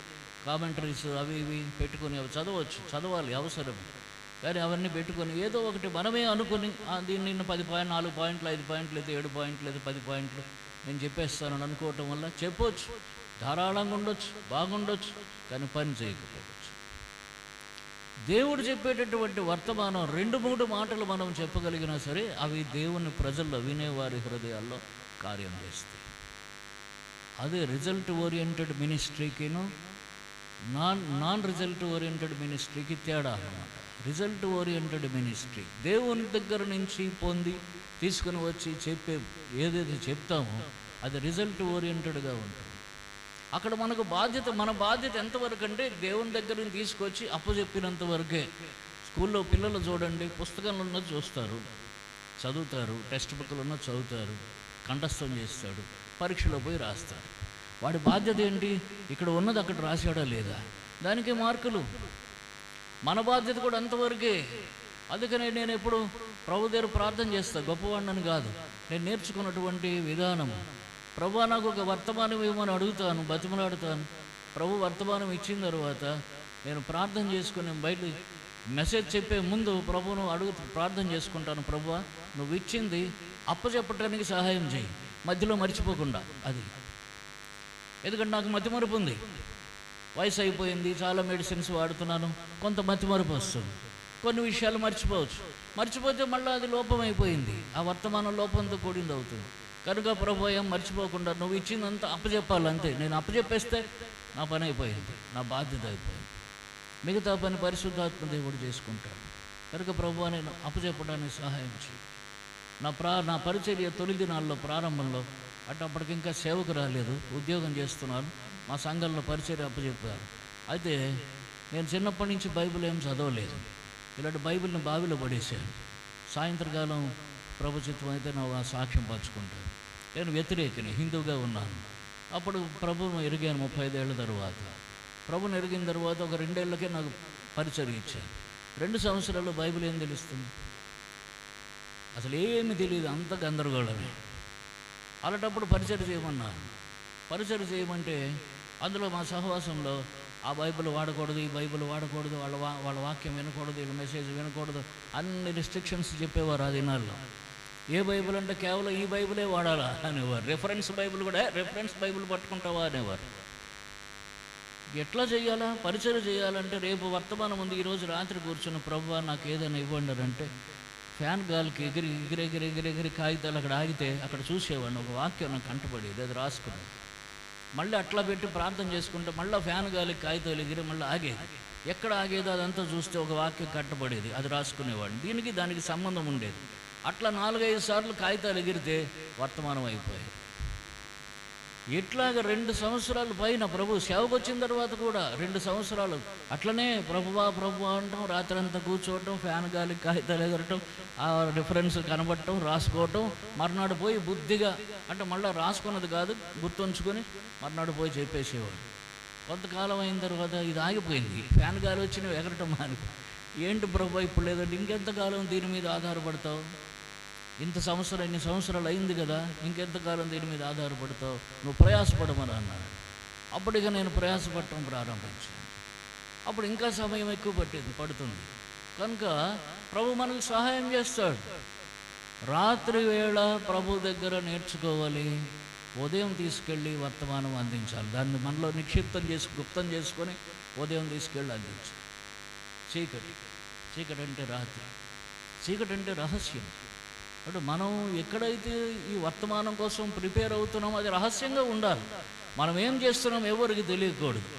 కామెంటరీస్ అవి ఇవి పెట్టుకొని అవి చదవాలి అవసరమే. కానీ అవన్నీ పెట్టుకొని ఏదో ఒకటి మనమే అనుకుని దీన్ని 10 పాయింట్లు, 4 పాయింట్లు, 5 పాయింట్లు, లేదా 7 పాయింట్లు, లేదా 10 పాయింట్లు నేను చెప్పేస్తానని అనుకోవటం వల్ల చెప్పొచ్చు, ధారాళంగా ఉండొచ్చు, బాగుండొచ్చు, కానీ పని చేయకపోవచ్చు. దేవుడు చెప్పేటటువంటి వర్తమానం 2-3 మాటలు మనం చెప్పగలిగినా సరే అవి దేవుని ప్రజల్లో వినేవారి హృదయాల్లో కార్యం చేస్తాయి. అదే రిజల్ట్ ఓరియంటెడ్ మినిస్ట్రీకిను నాన్ రిజల్ట్ ఓరియంటెడ్ మినిస్ట్రీకి తేడా అన్నమాట. రిజల్ట్ ఓరియంటెడ్ మినిస్ట్రీ దేవుని దగ్గర నుంచి పొంది తీసుకుని వచ్చి చెప్పే ఏదైతే చెప్తామో అది రిజల్ట్ ఓరియంటెడ్గా ఉంటుంది. అక్కడ మనకు మన బాధ్యత ఎంతవరకు అంటే దేవుని దగ్గరని తీసుకొచ్చి అప్పచెప్పినంత వరకే. స్కూల్లో పిల్లలు చూడండి, పుస్తకంలో ఉన్నది చూస్తారు, చదువుతారు, టెక్స్ట్ బుక్లు ఉన్నది చదువుతారు, కంఠస్థం చేస్తాడు, పరీక్షలో పోయి రాస్తాడు. వాడి బాధ్యత ఏంటి? ఇక్కడ ఉన్నది అక్కడ రాశాడా లేదా, దానికి మార్కులు. మన బాధ్యత కూడా అంతవరకే. అందుకనే నేను ఎప్పుడు ప్రభు దగ్గర ప్రార్థన చేస్తాను, గొప్పవాడిని కాదు, నేను నేర్చుకున్నటువంటి విధానము. ప్రభు నాకు ఒక వర్తమానం ఇవ్వమని అడుగుతాను, బతిమలాడుతాను. ప్రభు వర్తమానం ఇచ్చిన తర్వాత నేను ప్రార్థన చేసుకుని బయట మెసేజ్ చెప్పే ముందు ప్రభువును ప్రార్థన చేసుకుంటాను. ప్రభువా నువ్వు ఇచ్చింది అప్పచెప్పటానికి సహాయం చేయి, మధ్యలో మర్చిపోకుండా. అది ఎందుకంటే నాకు మతిమరుపు ఉంది, వయసు అయిపోయింది, చాలా మెడిసిన్స్ వాడుతున్నాను, కొంత మతిమరుపు వస్తుంది, కొన్ని విషయాలు మర్చిపోతే మళ్ళీ అది లోపం అయిపోయింది, ఆ వర్తమానం లోపంతో కూడింది అవుతుంది. కనుక ప్రభు ఏం మర్చిపోకుండా నువ్వు ఇచ్చిందంతా అప్పచెప్పాలి, అంతే. నేను అప్పచెప్పేస్తే నా పని అయిపోయింది, నా బాధ్యత అయిపోయింది. మిగతా పని పరిశుద్ధాత్మ దేవుడు చేసుకుంటాడు. కనుక ప్రభు నేను అప్పచెప్పడానికి సహాయం చేయి. నా పరిచర్య తొలి దినాల్లో ప్రారంభంలో అప్పటికి ఇంకా సేవకు రాలేదు, ఉద్యోగం చేస్తున్నాను, మా సంఘంలో పరిచర్య అప్పచెప్పారు. అయితే నేను చిన్నప్పటి నుంచి బైబిల్ ఏం చదవలేదు, ఇలాంటి బైబిల్ని బావిలో పడేసాను. సాయంత్రకాలం ప్రభు చిత్తం అయితే నా సాక్ష్యం పంచుకుంటాను. నేను వ్యతిరేకిని, హిందూగా ఉన్నాను. అప్పుడు ప్రభువును ఎరిగాను 35 ఏళ్ళ తర్వాత. ప్రభుని ఎరిగిన తర్వాత ఒక 2 ఏళ్ళకే నాకు పరిచర్య ఇచ్చాను. 2 సంవత్సరాల్లో బైబిల్ ఏం తెలుస్తుంది? అసలు ఏమీ తెలియదు, అంత గందరగోళమే. అలాంటప్పుడు పరిచర్య చేయమన్నాను. పరిచర్య చేయమంటే అందులో మా సహవాసంలో ఆ బైబిల్ వాడకూడదు, ఈ బైబిల్ వాడకూడదు, వాళ్ళ వాక్యం వినకూడదు, వీళ్ళ మెసేజ్ వినకూడదు, అన్ని రిస్ట్రిక్షన్స్ చెప్పేవారు ఆ దినాల్లో. ఏ బైబిల్ అంటే కేవలం ఈ బైబిలే వాడాలా అనేవారు. రెఫరెన్స్ బైబిల్ కూడా రెఫరెన్స్ బైబిల్ పట్టుకుంటావా అనేవారు. ఎట్లా చేయాలా? పరిచర్య చేయాలంటే రేపు వర్తమానం ఉంది, ఈరోజు రాత్రి కూర్చున్న ప్రభువా నాకు ఏదైనా ఇవ్వండి అంటే ఫ్యాన్ గాలికి ఎగిరి కాగితాలు అక్కడ ఆగితే అక్కడ చూసేవాడిని, ఒక వాక్యం నాకు కంటపడేది, అది రాసుకునేది. మళ్ళీ అట్లా పెట్టి ప్రార్థన చేసుకుంటే మళ్ళీ ఫ్యాన్ గాలికి కాగితాలు ఎగిరి మళ్ళీ ఆగేది. ఎక్కడ ఆగేదో అదంతా చూస్తే ఒక వాక్యం కట్టబడేది, అది రాసుకునేవాడిని. దానికి సంబంధం ఉండేది. అట్లా 4-5 సార్లు కాగితాలు ఎగిరితే వర్తమానం అయిపోయాయి. ఇట్లాగ 2 సంవత్సరాల పైన ప్రభు సేవకు వచ్చిన తర్వాత కూడా 2 సంవత్సరాలు అట్లనే ప్రభువా అంటాం, రాత్రి అంతా కూర్చోవటం, ఫ్యాన్ గాలి కాగితాలు ఎగరటం, ఆ రిఫరెన్స్ కనబడటం, రాసుకోవటం, మర్నాడు పోయి బుద్ధిగా అంటే మళ్ళీ రాసుకున్నది కాదు గుర్తుంచుకొని మర్నాడు పోయి చెప్పేసేవాడు. కొంతకాలం అయిన తర్వాత ఇది ఆగిపోయింది, ఫ్యాన్ గాలి వచ్చిన ఎగరటం మాని. ఏంటి ప్రభు ఇప్పుడు లేదంటే, ఇంకెంతకాలం దీని మీద ఆధారపడతావు? ఇన్ని సంవత్సరాలు అయింది కదా, ఇంకెంతకాలం దీని మీద ఆధారపడతావు? నువ్వు ప్రయాసపడమని అన్నాడు. అప్పటిగా నేను ప్రయాసపడటం ప్రారంభించాను. అప్పుడు ఇంకా సమయం ఎక్కువ పడుతుంది కనుక ప్రభు మనకు సహాయం చేస్తాడు. రాత్రి వేళ ప్రభు దగ్గర నేర్చుకోవాలి. ఉదయం తీసుకెళ్ళి వర్తమానం అందించాలి. దాన్ని మనలో గుప్తం చేసుకొని ఉదయం తీసుకెళ్ళి అందించాలి. చీకటి అంటే రాత్రి, చీకటి అంటే రహస్యం. అంటే మనం ఎక్కడైతే ఈ వర్తమానం కోసం ప్రిపేర్ అవుతున్నామో అది రహస్యంగా ఉండాలి. మనం ఏం చేస్తున్నాం ఎవరికి తెలియకూడదు.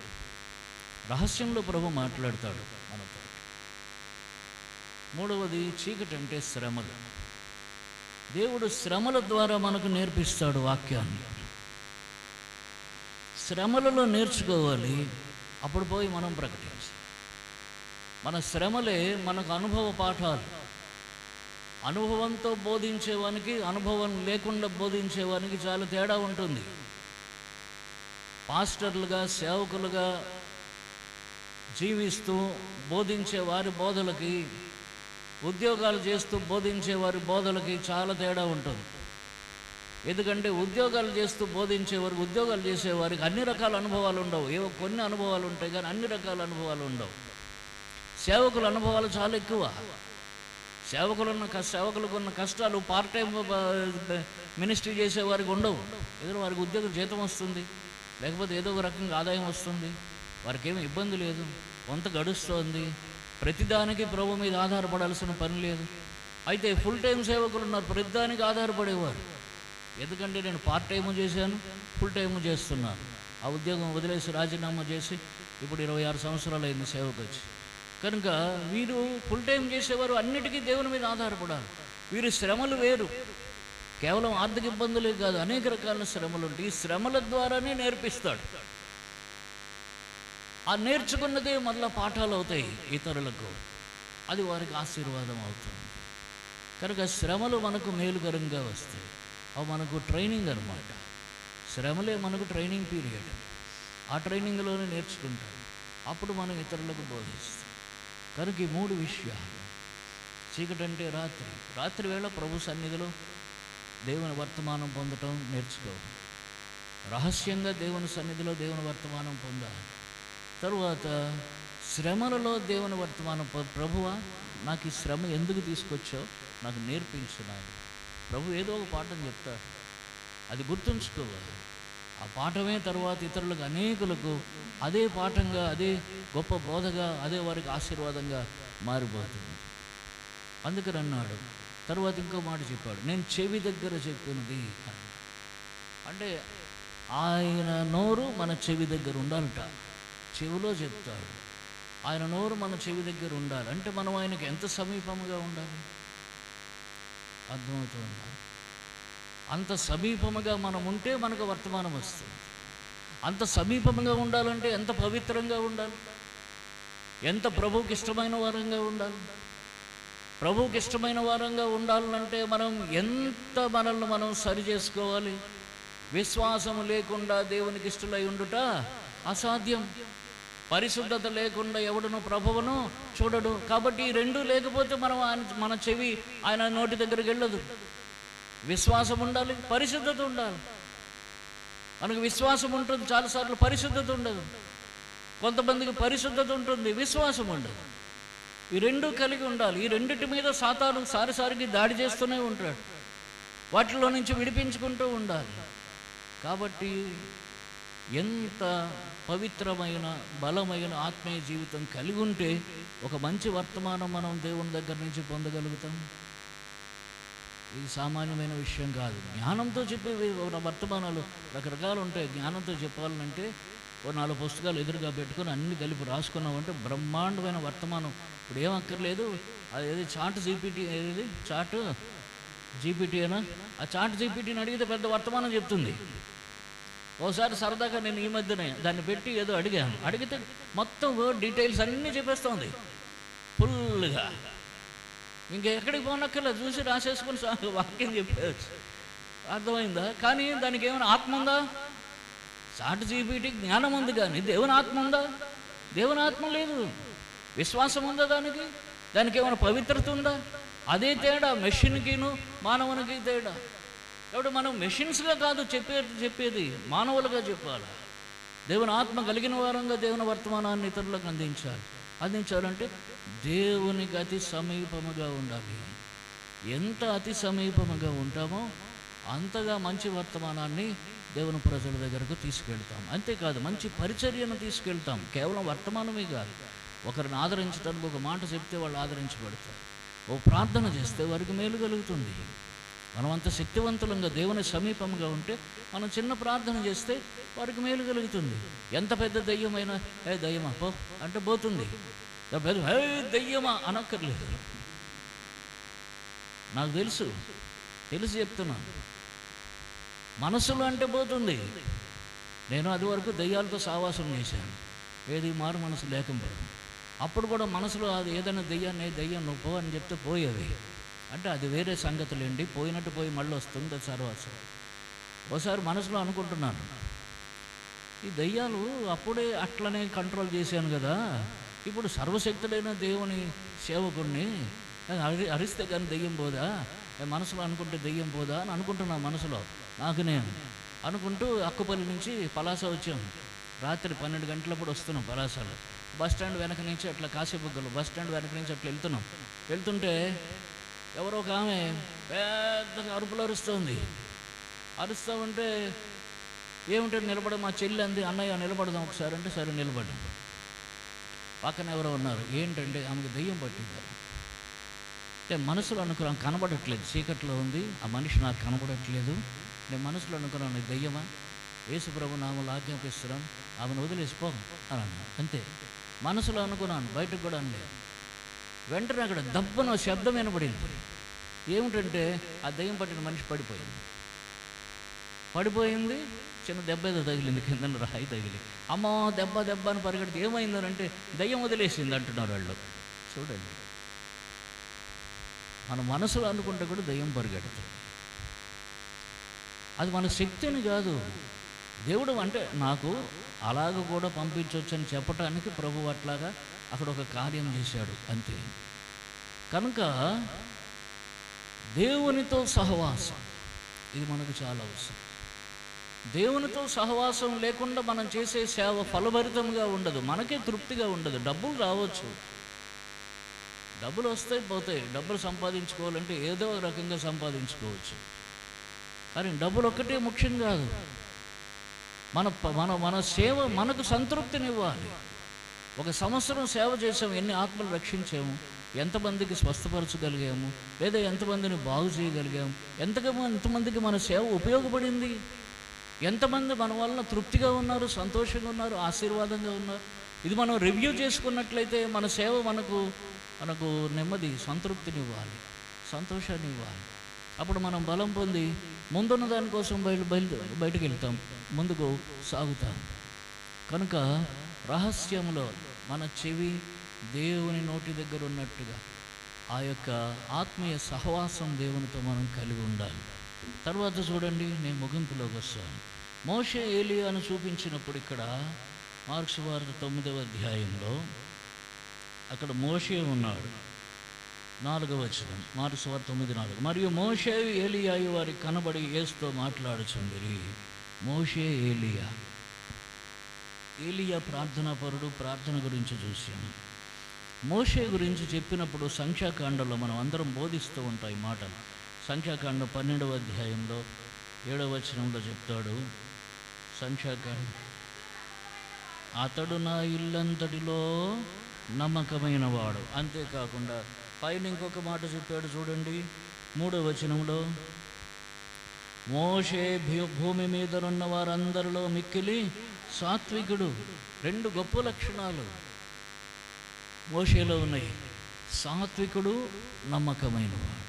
రహస్యంలో ప్రభు మాట్లాడతాడు మనతో. మూడవది, చీకటి అంటే శ్రమలు. దేవుడు శ్రమల ద్వారా మనకు నేర్పిస్తాడు వాక్యాన్ని. శ్రమలలో నేర్చుకోవాలి, అప్పుడు పోయి మనం ప్రకటించాలి. మన శ్రమలే మనకు అనుభవ పాఠాలు. అనుభవంతో బోధించేవానికి, అనుభవం లేకుండా బోధించేవానికి చాలా తేడా ఉంటుంది. పాస్టర్లుగా, సేవకులుగా జీవిస్తూ బోధించే వారి బోధలకి, ఉద్యోగాలు చేస్తూ బోధించే వారి బోధలకి చాలా తేడా ఉంటుంది. ఎందుకంటే ఉద్యోగాలు చేస్తూ బోధించేవారికి, ఉద్యోగాలు చేసేవారికి అన్ని రకాల అనుభవాలు ఉండవు. ఏవో కొన్ని అనుభవాలు ఉంటాయి కానీ అన్ని రకాల అనుభవాలు ఉండవు. సేవకుల అనుభవాలు చాలా ఎక్కువ. సేవకులకు ఉన్న కష్టాలు పార్ట్ టైం మినిస్ట్రీ చేసేవారికి ఉండవు. ఏదో వారికి ఉద్యోగ జీతం వస్తుంది, లేకపోతే ఏదో ఒక రకంగా ఆదాయం వస్తుంది, వారికి ఏమీ ఇబ్బంది లేదు, కొంత గడుస్తోంది. ప్రతిదానికి ప్రభు మీద ఆధారపడాల్సిన పని లేదు. అయితే ఫుల్ టైం సేవకులు ఉన్నారు, ప్రతిదానికి ఆధారపడేవారు. ఎందుకంటే నేను పార్ట్ టైము చేశాను, ఫుల్ టైము చేస్తున్నాను. ఆ ఉద్యోగం వదిలేసి రాజీనామా చేసి ఇప్పుడు 26 సంవత్సరాలు అయింది సేవకు వచ్చి. కనుక వీరు ఫుల్ టైం చేసేవారు అన్నిటికీ దేవుని మీద ఆధారపడాలి. వీరి శ్రమలు వేరు, కేవలం ఆర్థిక ఇబ్బందులే కాదు, అనేక రకాల శ్రమలు ఉంటాయి. ఈ శ్రమల ద్వారానే నేర్పిస్తాడు. ఆ నేర్చుకున్నదే మళ్ళీ పాఠాలు అవుతాయి ఇతరులకు, అది వారికి ఆశీర్వాదం అవుతుంది. కనుక శ్రమలు మనకు మేలుకరంగా వస్తాయి. అవి మనకు ట్రైనింగ్ అన్నమాట. శ్రమలే మనకు ట్రైనింగ్ పీరియడ్. ఆ ట్రైనింగ్లోనే నేర్చుకుంటాం, అప్పుడు మనం ఇతరులకు బోధిస్తాం. కనుక ఈ 3 విషయాలు, చీకటి అంటే రాత్రి వేళ ప్రభు సన్నిధిలో దేవుని వర్తమానం పొందటం నేర్చుకోవాలి. రహస్యంగా దేవుని సన్నిధిలో దేవుని వర్తమానం పొందాలి. తరువాత శ్రమలలో దేవుని వర్తమానం, ప్రభువా నాకు ఈ శ్రమ ఎందుకు తీసుకొచ్చావు, నాకు నేర్పించు నాయన. ప్రభు ఏదో ఒక పాఠం చెప్తాడు, అది గుర్తుంచుకోవాలి. ఆ పాఠమే తర్వాత ఇతరులకు, అనేకులకు అదే పాఠంగా, అదే గొప్ప బోధగా, అదే వారికి ఆశీర్వాదంగా మారిపోతుంది. అందుకని అన్నాడు. తర్వాత ఇంకో మాట చెప్పాడు, నేను చెవి దగ్గర చెప్పినది అని. అంటే ఆయన నోరు మన చెవి దగ్గర ఉండాలట. చెవిలో చెప్తాడు, ఆయన నోరు మన చెవి దగ్గర ఉండాలి. అంటే మనం ఆయనకి ఎంత సమీపంగా ఉండాలి, అర్థమవుతుంది. అంత సమీపముగా మనం ఉంటే మనకు వర్తమానం వస్తుంది. అంత సమీపంగా ఉండాలంటే ఎంత పవిత్రంగా ఉండాలి, ఎంత ప్రభువుకి ఇష్టమైన వారంగా ఉండాలి. ప్రభువుకి ఇష్టమైన వారంగా ఉండాలంటే మనం ఎంత మనల్ని మనం సరి చేసుకోవాలి. విశ్వాసం లేకుండా దేవునికి ఇష్టలై ఉండుట అసాధ్యం. పరిశుద్ధత లేకుండా ఎవడును ప్రభువును చూడడు. కాబట్టి ఈ 2 లేకపోతే మనం మన చెవి ఆయన నోటి దగ్గరికి వెళ్ళదు. విశ్వాసం ఉండాలి, పరిశుద్ధత ఉండాలి. మనకు విశ్వాసం ఉంటుంది, చాలాసార్లు పరిశుద్ధత ఉండదు. కొంతమందికి పరిశుద్ధత ఉంటుంది, విశ్వాసం ఉండదు. ఈ 2 కలిగి ఉండాలి. ఈ రెండిటి మీద సాతాను సారిసారికి దాడి చేస్తూనే ఉంటాడు. వాటిలో నుంచి విడిపించుకుంటూ ఉండాలి. కాబట్టి ఎంత పవిత్రమైన, బలమైన ఆత్మీయ జీవితం కలిగి ఉంటే ఒక మంచి వర్తమానం మనం దేవుని దగ్గర నుంచి పొందగలుగుతాం. ఇది సామాన్యమైన విషయం కాదు. జ్ఞానంతో చెప్పే వర్తమానాలు రకరకాలు ఉంటాయి. జ్ఞానంతో చెప్పాలంటే ఓ 4 పుస్తకాలు ఎదురుగా పెట్టుకొని అన్ని కలిపి రాసుకున్నామంటే బ్రహ్మాండమైన వర్తమానం. ఇప్పుడు ఏం అక్కర్లేదు, అది చాట్ జీపీటీ, ఏది చాట్ జీపీటీ అయినా, ఆ చాట్ జీపీటీని అడిగితే పెద్ద వర్తమానం చెప్తుంది. ఓసారి సరదాగా నేను ఈ మధ్యనే దాన్ని పెట్టి ఏదో అడిగితే మొత్తం డీటెయిల్స్ అన్నీ చెప్పేస్తుంది ఫుల్గా. ఇంకెక్కడికి పోనక్కర్లేదు, చూసి రాసేసుకుని వాక్యం చెప్పేయచ్చు. అర్థమైందా? కానీ దానికి ఏమైనా ఆత్మ ఉందా? చాట్ జీపీటీ జ్ఞానం ఉంది, కానీ దేవుని ఆత్మ ఉందా? దేవుని ఆత్మ లేదు. విశ్వాసం ఉందా దానికి? దానికి ఏమైనా పవిత్రత ఉందా? అదే తేడా మెషిన్కిను మానవునికి తేడా. కాబట్టి మనం మెషిన్స్గా కాదు చెప్పేది మానవులుగా చెప్పాలి. దేవుని ఆత్మ కలిగిన వారంగా దేవుని వర్తమానాన్ని ఇతరులకు అందించాలంటే దేవునికి అతి సమీపముగా ఉండాలి. ఎంత అతి సమీపముగా ఉంటామో అంతగా మంచి వర్తమానాన్ని దేవుని ప్రజల దగ్గరకు తీసుకెళ్తాం. అంతేకాదు మంచి పరిచర్యను తీసుకెళ్తాం. కేవలం వర్తమానమే కాదు, ఒకరిని ఆదరించడానికి ఒక మాట చెప్తే వాళ్ళు ఆదరించబడతారు. ఓ ప్రార్థన చేస్తే వారికి మేలు కలుగుతుంది. మనం అంత శక్తివంతులంగా దేవుని సమీపంగా ఉంటే మనం చిన్న ప్రార్థన చేస్తే వారికి మేలు కలుగుతుంది. ఎంత పెద్ద దెయ్యమైనా దయ్యమా పో అంటే పోతుంది, దెయ్యమా అనక్కర్లేదు. నాకు తెలిసి చెప్తున్నాను. మనసులో అంటే పోతుంది. నేను అది వరకు దెయ్యాలతో సావాసం చేశాను, ఏది మారు మనసు లేకుండా. అప్పుడు కూడా మనసులో అది ఏదైనా దెయ్యం నువ్వు పో అని చెప్తే పోయేవి. అంటే అది వేరే సంగతులేండి, పోయినట్టు పోయి మళ్ళీ వస్తుంది, అది సర్వాసం. ఒకసారి మనసులో అనుకుంటున్నాను, ఈ దెయ్యాలు అప్పుడే అట్లనే కంట్రోల్ చేశాను కదా, ఇప్పుడు సర్వశక్తుడైన దేవుని సేవకుడిని అరిస్తే కానీ దెయ్యం పోదా, మనసులో అనుకుంటే దెయ్యం పోదా అని అనుకుంటున్నాను. మనసులో నాకు నేను అనుకుంటూ అక్కుపల్లి నుంచి పలాస వచ్చాము. రాత్రి 12 గంటలప్పుడు వస్తున్నాం. పలాసలో బస్ స్టాండ్ వెనక నుంచి అట్లా కాశీబుగ్గలు బస్ స్టాండ్ వెనక నుంచి అట్లా వెళ్తుంటే ఎవరో ఒక ఆమె పెద్దగా అరుపులు అరుస్తూ ఉంటే ఏమిటో నిలబడ మా చెల్లి అంది, అన్నయ్య నిలబడదాం ఒకసారి అంటే సరే నిలబడ్డాం. పక్కన ఎవరో ఉన్నారు, ఏంటంటే ఆమెకు దెయ్యం పట్టింది అంటే మనసులో అనుకున్నాను, కనబడట్లేదు, చీకట్లో ఉంది, ఆ మనిషి నాకు కనబడట్లేదు. నేను మనసులో అనుకున్నాను, దెయ్యమా, యేసుప్రభు నామములో ఆజ్ఞాపిస్తున్నాను, ఆమెను వదిలేసిపో అని అన్నాను. అంతే మనసులో అనుకున్నాను, బయటకు కూడా అనలేదు. వెంటనే అక్కడ దబ్బన శబ్దం వినపడింది. ఏమిటంటే ఆ దెయ్యం పట్టిన మనిషి పడిపోయింది. చిన్న దెబ్బ ఏదో తగిలింది, కింద రాయి తగిలి, అమ్మో దెబ్బ అని పరిగెడితే ఏమైందనంటే దెయ్యం వదిలేసింది అంటున్నారు వాళ్ళు. చూడండి, మన మనసులో అనుకుంటే కూడా దెయ్యం పరిగెడుతుంది. అది మన శక్తిని కాదు, దేవుడు అంటే నాకు అలాగ కూడా పంపించవచ్చు అని చెప్పటానికి ప్రభు అట్లాగా అక్కడ ఒక కార్యం చేశాడు అంతే. కనుక దేవునితో సహవాసం ఇది మనకు చాలా అవసరం. దేవునితో సహవాసం లేకుండా మనం చేసే సేవ ఫలభరితంగా ఉండదు, మనకే తృప్తిగా ఉండదు. డబ్బులు రావచ్చు, డబ్బులు వస్తాయి పోతాయి, డబ్బులు సంపాదించుకోవాలంటే ఏదో రకంగా సంపాదించుకోవచ్చు, కానీ డబ్బులు ఒక్కటే ముఖ్యం కాదు. మన సేవ మనకు సంతృప్తినివ్వాలి. ఒక సంవత్సరం సేవ చేసాము, ఎన్ని ఆత్మలు రక్షించాము, ఎంతమందికి స్వస్థపరచగలిగాము, లేదా ఎంతమందిని బాగు చేయగలిగాము, ఎంతమందికి మన సేవ ఉపయోగపడింది, ఎంతమంది మన వలన తృప్తిగా ఉన్నారు, సంతోషంగా ఉన్నారు, ఆశీర్వాదంగా ఉన్నారు. ఇది మనం రివ్యూ చేసుకున్నట్లయితే మన సేవ మనకు నెమ్మది, సంతృప్తినివ్వాలి, సంతోషాన్ని ఇవ్వాలి. అప్పుడు మనం బలం పొంది ముందున్న దానికోసం బయటకు వెళ్తాం, ముందుకు సాగుతాం. కనుక రహస్యంలో మన చెవి దేవుని నోటి దగ్గర ఉన్నట్టుగా ఆ యొక్క ఆత్మీయ సహవాసం దేవునితో మనం కలిగి ఉండాలి. తర్వాత చూడండి, నేను ముగింపులోకి వస్తాను. మోషే ఏలియాను చూపించినప్పుడు ఇక్కడ మార్కు సువార్త 9వ అధ్యాయంలో అక్కడ మోషే ఉన్నాడు. 4వ వచనం, మార్కు సువార్త 9:4. మరియు మోషే ఏలియాయు వారికి కనబడి యేసుతో మాట్లాడుచుండిరి. మోషే ఏలియా ప్రార్థనాపరుడు, ప్రార్థన గురించి చూసాము. మోషే గురించి చెప్పినప్పుడు సంఖ్యాకాండంలో మనం అందరం బోధిస్తూ ఉంటాయి మాటలు. సంఖ్యాకాండం 12వ అధ్యాయంలో 7వ వచనంలో చెప్తాడు, సంఖ్యాకాండం, అతడు నా ఇల్లంతటిలో నమ్మకమైన వాడు. అంతేకాకుండా పైన ఇంకొక మాట చెప్పాడు చూడండి, 3వ వచనంలో, మోషే భూమి మీద ఉన్న వారందరిలో మిక్కిలి సాత్వికుడు. 2 గొప్ప లక్షణాలు మోషేలో ఉన్నాయి, సాత్వికుడు, నమ్మకమైన వాడు.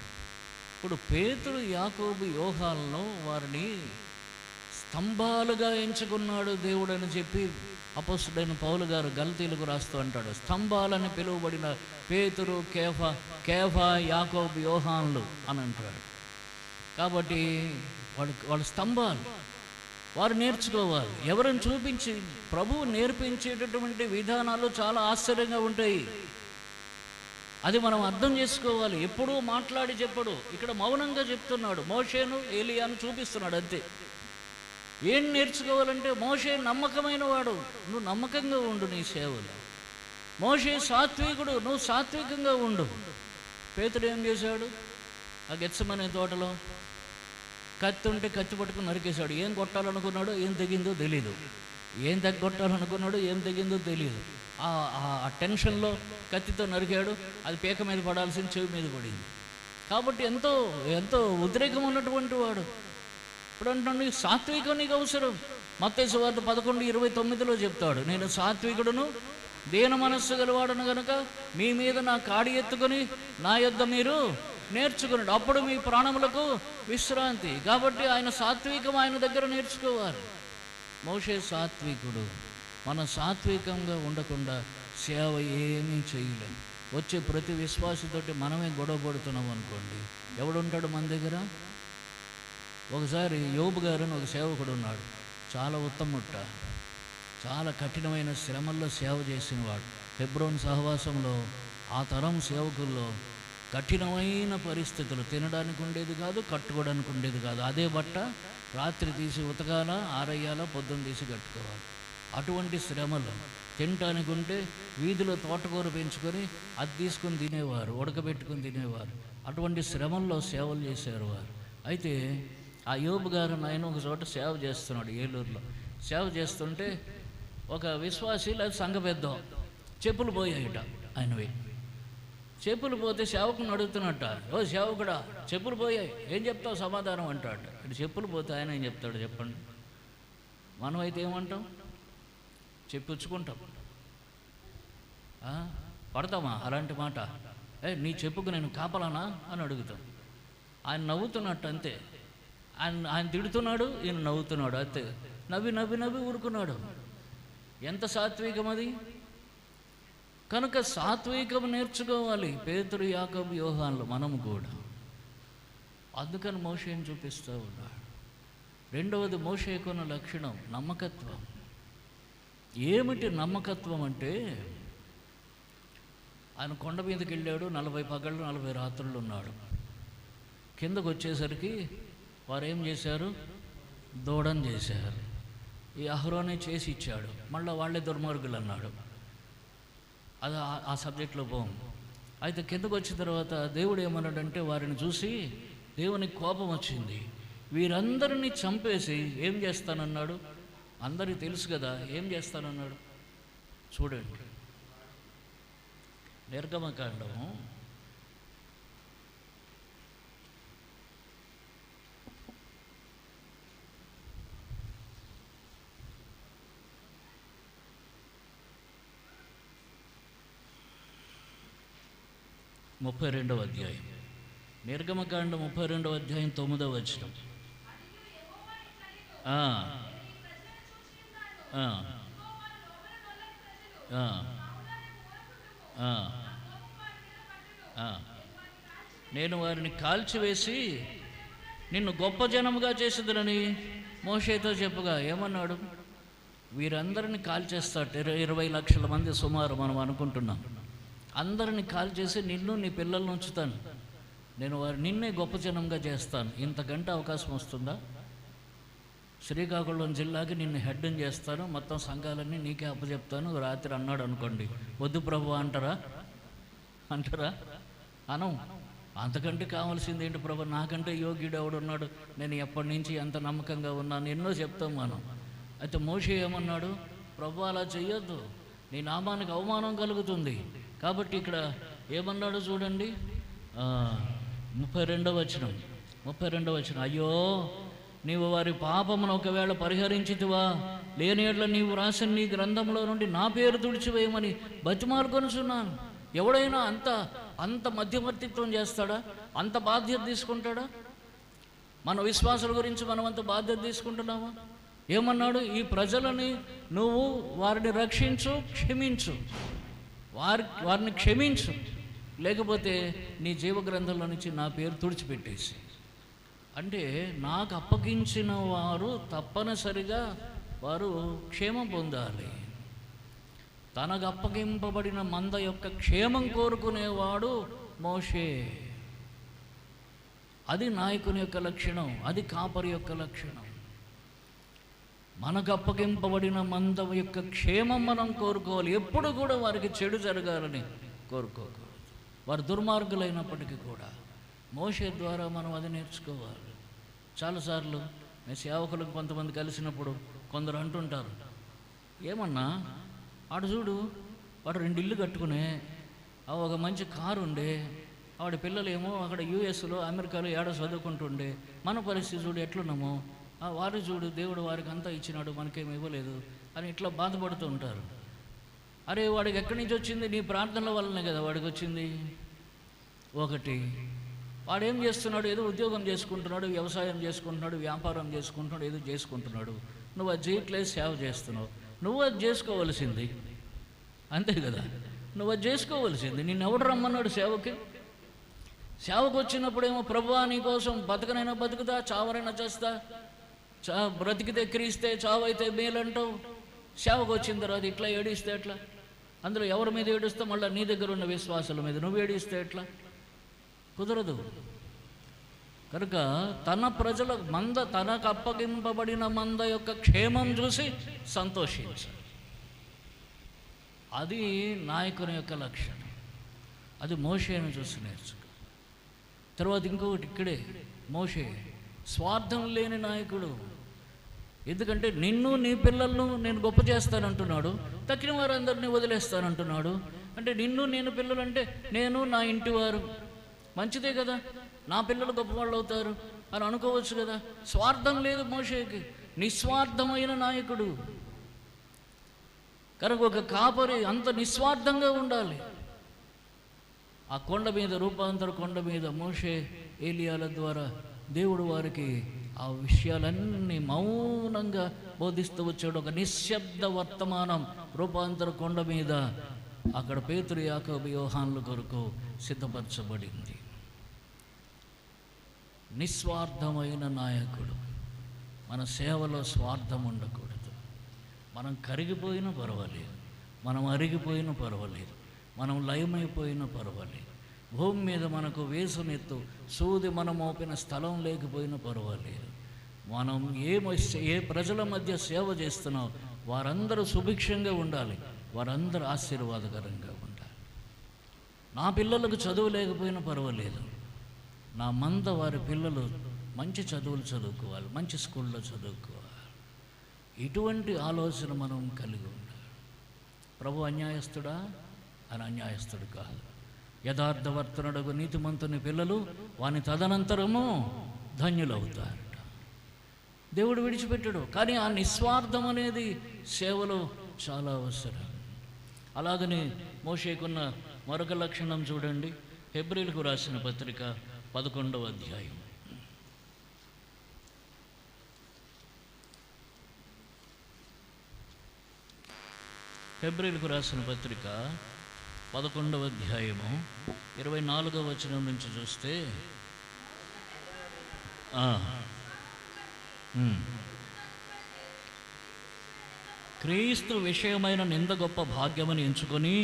ఇప్పుడు పేతురు, యాకోబు, యోహాలలో వారిని స్తంభాలుగా ఎంచుకున్నాడు దేవుడు అని చెప్పి అపోస్తుడైన పౌలు గారు గలతీలకు రాస్తూ అంటాడు. స్తంభాలని పిలువబడిన పేతురు, కేఫా, యాకోబు, యోహాన్లు అని అంటాడు. కాబట్టి వాళ్ళు స్తంభాలు. వారు నేర్చుకోవాలి. ఎవరిని చూపించి ప్రభువు నేర్పించేటటువంటి విధానాలు చాలా ఆశ్చర్యంగా ఉంటాయి. అది మనం అర్థం చేసుకోవాలి. ఎప్పుడూ మాట్లాడి చెప్పడు, ఇక్కడ మౌనంగా చెప్తున్నాడు. మోషేను ఏలియాను చూపిస్తున్నాడు అంతే. ఏం నేర్చుకోవాలంటే మోషే నమ్మకమైన వాడు, నువ్వు నమ్మకంగా ఉండు నీ సేవలు. మోషే సాత్వికుడు, నువ్వు సాత్వికంగా ఉండు. పేతుడు ఏం చేశాడు? ఆ గెత్సెమనే తోటలో కత్తి ఉంటే కత్తి పట్టుకుని నరికేశాడు. ఏం కొట్టాలనుకున్నాడో ఏం తెగిందో తెలీదు, ఏం తగ్గొట్టాలనుకున్నాడో ఏం తెగిందో తెలియదు. ఆ టెన్షన్లో కత్తితో నరికాడు. అది పీక మీద పడాల్సిన చెవి మీద పడింది. కాబట్టి ఎంతో ఎంతో ఉద్రేకం ఉన్నటువంటి వాడు. ఇప్పుడు అంటున్నాడు సాత్వికం నీకు అవసరం. మత్తయి సువార్త 11:29 చెప్తాడు, నేను సాత్వికుడును దీన మనస్సు గలవాడును గనుక మీ మీద నా కాడి ఎత్తుకొని నా యొద్ద మీరు నేర్చుకున్నాడు, అప్పుడు మీ ప్రాణములకు విశ్రాంతి. కాబట్టి ఆయన సాత్వికం ఆయన దగ్గర నేర్చుకోవాలి. మోషే సాత్వికుడు. మనం సాత్వికంగా ఉండకుండా సేవ ఏమీ చేయలేం. వచ్చే ప్రతి విశ్వాసతోటి మనమే గొడవ పడుతున్నాం అనుకోండి, ఎవడుంటాడు మన దగ్గర? ఒకసారి యోబు గారని ఒక సేవకుడు ఉన్నాడు. చాలా ఉత్తముట్ట, చాలా కఠినమైన శ్రమల్లో సేవ చేసినవాడు. హెబ్రోన్ సహవాసంలో ఆ తరం సేవకుల్లో కఠినమైన పరిస్థితులు, తినడానికి ఉండేది కాదు, కట్టుకోవడానికి ఉండేది కాదు. అదే బట్ట రాత్రి తీసి ఉతకాల, ఆరయ్యాల, పొద్దున్న తీసి కట్టుకోవాలి. అటువంటి శ్రమలు. తినటానికి ఉంటే వీధిలో తోటకూర పెంచుకొని అది తీసుకొని తినేవారు, ఉడకబెట్టుకొని తినేవారు. అటువంటి శ్రమల్లో సేవలు చేసేవారు వారు. అయితే ఆ యోబు గారు ఆయన ఒక చోట సేవ చేస్తున్నాడు, ఏలూరులో. సేవ చేస్తుంటే ఒక విశ్వాసి లేదా సంఘ పెద్ద చెప్పులు పోయాయిట ఆయనవి. చెప్పులు పోతే సేవకుని అడుగుతున్నట్ట, ఓ సేవకుడా చెప్పులు పోయాయి, ఏం చెప్తావు సమాధానం అంటాడు. ఇటు చెప్పులు పోతే ఆయన ఏం చెప్తాడు చెప్పండి? మనం అయితే ఏమంటాం? చెప్పుచ్చుకుంటాం. పడతామా అలాంటి మాట? నీ చెప్పుకు నేను కాపలానా అని అడుగుతాం. ఆయన నవ్వుతున్నట్టు అంతే. ఆయన తిడుతున్నాడు, ఈయన నవ్వుతున్నాడు అంతే. నవ్వి నవ్వి నవ్వి ఊరుకున్నాడు. ఎంత సాత్వికం అది! కనుక సాత్వికం నేర్చుకోవాలి. పేతురు, యాకోబు, యోహాన్లు, మనము కూడా. అందుకని మోషేని చూపిస్తూ ఉన్నాడు. రెండవది మోషేకున్న లక్షణం నమ్మకత్వం. ఏమిటి నమ్మకత్వం అంటే, ఆయన కొండ మీదకి వెళ్ళాడు, 40 పగళ్ళు 40 రాత్రులు ఉన్నాడు. కిందకు వచ్చేసరికి వారు ఏం చేశారు? దూడని చేశారు. ఈ అహరోనే చేసి ఇచ్చాడు. మళ్ళీ వాళ్ళే దుర్మార్గులు అన్నాడు. అది ఆ సబ్జెక్ట్లో పోం. అయితే కిందకు వచ్చిన తర్వాత దేవుడు ఏమన్నాడంటే, వారిని చూసి దేవునికి కోపం వచ్చింది. వీరందరినీ చంపేసి ఏం చేస్తానన్నాడు? అందరికీ తెలుసు కదా ఏం చేస్తానన్నాడు. చూడండి, నిర్గమకాండము 32వ అధ్యాయం. నిర్గమకాండం 32వ అధ్యాయం 9వ వచనం. నేను వారిని కాల్చివేసి నిన్ను గొప్ప జనముగా చేసేదనని మోషేతో చెప్పగా ఏమన్నాడు? వీరందరిని కాల్చేస్తాడు. 20 లక్షల మంది సుమారు మనం అనుకుంటున్నాం. అందరిని కాల్చేసి నిన్ను నీ పిల్లలను ఉంచుతాను. నేను నిన్నే గొప్ప జనంగా చేస్తాను. ఇంతకంటే అవకాశం వస్తుందా? శ్రీకాకుళం జిల్లాకి నిన్ను హెడ్ని చేస్తాను, మొత్తం సంఘాలన్నీ నీకే అప్పచెప్తాను. రాత్రి అన్నాడు అనుకోండి, వద్దు ప్రభు అంటారా? అనం. అంతకంటే కావాల్సింది ఏంటి ప్రభు? నాకంటే యోగ్యుడు ఎవడున్నాడు? నేను ఎప్పటి నుంచి ఎంత నమ్మకంగా ఉన్నాను, ఎన్నో చెప్తాం మనం. అయితే మోషే ఏమన్నాడు? ప్రభు అలా చెయ్యొద్దు, నీ నామానికి అవమానం కలుగుతుంది. కాబట్టి ఇక్కడ ఏమన్నాడు చూడండి, 32వ వచనం. అయ్యో, నీవు వారి పాపమును ఒకవేళ పరిహరించితివా, లేని యెడల నీవు రాసిన నీ గ్రంథంలో నుండి నా పేరు తుడిచివేయమని బతిమాలుకొనుచున్నాను. ఎవడైనా అంత మధ్యవర్తిత్వం చేస్తాడా? అంత బాధ్యత తీసుకుంటాడా? మన విశ్వాసాల గురించి మనం అంత బాధ్యత తీసుకుంటున్నామా? ఏమన్నాడు? ఈ ప్రజలని నువ్వు వారిని రక్షించు, క్షమించు, వారిని క్షమించు, లేకపోతే నీ జీవ గ్రంథంలో నుంచి నా పేరు తుడిచిపెట్టేసి. అంటే నాకు అప్పగించిన వారు తప్పనిసరిగా వారు క్షేమం పొందాలి. తనకు అప్పగింపబడిన మంద యొక్క క్షేమం కోరుకునేవాడు మోషే. అది నాయకుని యొక్క లక్షణం, అది కాపరి యొక్క లక్షణం. మనకు అప్పగింపబడిన మంద యొక్క క్షేమం మనం కోరుకోవాలి. ఎప్పుడు కూడా వారికి చెడు జరగాలని కోరుకోకూడదు. వారు దుర్మార్గులైనప్పటికీ కూడా మోషే ద్వారా మనం అది నేర్చుకోవాలి. చాలాసార్లు నేను సేవకులకు కొంతమంది కలిసినప్పుడు కొందరు అంటుంటారు, ఏమన్నా ఆడు చూడు, వాడు 2 ఇళ్ళు కట్టుకునే, ఒక మంచి కారు ఉండే, ఆవిడ పిల్లలేమో అక్కడ యూఎస్లో అమెరికాలో ఏడో చదువుకుంటుండే, మన పరిస్థితి చూడు ఎట్లున్నామో, వారు చూడు దేవుడు వారికి అంతా ఇచ్చినాడు మనకేమి ఇవ్వలేదు అని ఇట్లా బాధపడుతూ ఉంటారు. అరే వాడికి ఎక్కడి నుంచి వచ్చింది? నీ ప్రార్థనల వల్లనే కదా వాడికి వచ్చింది. ఒకటి, వాడేం చేస్తున్నాడు? ఏదో ఉద్యోగం చేసుకుంటున్నాడు, వ్యవసాయం చేసుకుంటున్నాడు, వ్యాపారం చేసుకుంటున్నాడు, ఏదో చేసుకుంటున్నాడు. నువ్వు అది చేయట్లేదు, సేవ చేస్తున్నావు. నువ్వు అది చేసుకోవలసింది, అంతే కదా, నువ్వు అది చేసుకోవలసింది. నిన్ను ఎవడు రమ్మన్నాడు సేవకి? సేవకు వచ్చినప్పుడేమో ప్రభువా నీ కోసం బతకనైనా బతుకుతా, చావరైనా చేస్తా, బ్రతికితే క్రీస్తే, చావైతే మేలంటావు. సేవకు వచ్చిన తర్వాత ఇట్లా ఏడిస్తే ఎట్లా? అందులో ఎవరి మీద ఏడుస్తే మళ్ళీ నీ దగ్గర ఉన్న విశ్వాసాల మీద నువ్వు ఏడిస్తే ఎట్లా? కుదరదు. కనుక తన ప్రజల మంద, తనకు అప్పగింపబడిన మంద యొక్క క్షేమం చూసి సంతోషించాలి. అది నాయకుని యొక్క లక్షణం. అది మోషేను చూసి నేర్చుకో. తర్వాత ఇంకొకటి ఇక్కడే, మోషే స్వార్థం లేని నాయకుడు. ఎందుకంటే నిన్ను నీ పిల్లలను నేను గొప్ప చేస్తానంటున్నాడు, తక్కిన వారందరినీ వదిలేస్తానంటున్నాడు. అంటే నిన్ను నేను పిల్లలు అంటే నేను నా ఇంటి వారు, మంచిదే కదా, నా పిల్లలు గొప్పవాళ్ళు అవుతారు అని అనుకోవచ్చు కదా. స్వార్థం లేదు మోషేకి, నిస్వార్థమైన నాయకుడు. కనుక ఒక కాపరి అంత నిస్వార్థంగా ఉండాలి. ఆ కొండ మీద, రూపాంతర కొండ మీద మోషే ఏలియాల ద్వారా దేవుడు వారికి ఆ విషయాలన్నీ మౌనంగా బోధిస్తూ వచ్చాడు. ఒక నిశ్శబ్ద వర్తమానం రూపాంతర కొండ మీద అక్కడ పేతురు, యాకోబు, యోహానుల కొరకు సిద్ధపరచబడింది. నిస్వార్థమైన నాయకుడు. మన సేవలో స్వార్థం ఉండకూడదు. మనం కరిగిపోయినా పర్వాలేదు, మనం అరిగిపోయినా పర్వాలేదు, మనం లయమైపోయినా పర్వాలేదు, భూమి మీద మనకు వేసునెత్తు సూది మనం మోపిన స్థలం లేకపోయినా పర్వాలేదు, మనం ఏ ప్రజల మధ్య సేవ చేస్తున్నాం వారందరూ సుభిక్షంగా ఉండాలి, వారందరూ ఆశీర్వాదకరంగా ఉండాలి. నా పిల్లలకు చదువు లేకపోయినా పర్వాలేదు, నా మంద వారి పిల్లలు మంచి చదువులు చదువుకోవాలి, మంచి స్కూల్లో చదువుకోవాలి. ఇటువంటి ఆలోచన మనం కలిగి ఉండాలి. ప్రభు అన్యాయస్తుడా అని? అన్యాయస్తుడు కాదు. యథార్థవర్తనుడగు నీతిమంతుని పిల్లలు వాని తదనంతరము ధన్యులవుతారట. దేవుడు విడిచిపెట్టాడు. కానీ ఆ నిస్వార్థం అనేది సేవలో చాలా అవసరం. అలాగనే మోషేకున్న మరొక లక్షణం చూడండి. హెబ్రీలకు రాసిన పత్రిక 11వ అధ్యాయం. హెబ్రీలకు రాసిన పత్రిక 11వ అధ్యాయము 24వ వచనం నుంచి చూస్తే, క్రీస్తు విషయమైన నింద గొప్ప భాగ్యమని ఎంచుకొని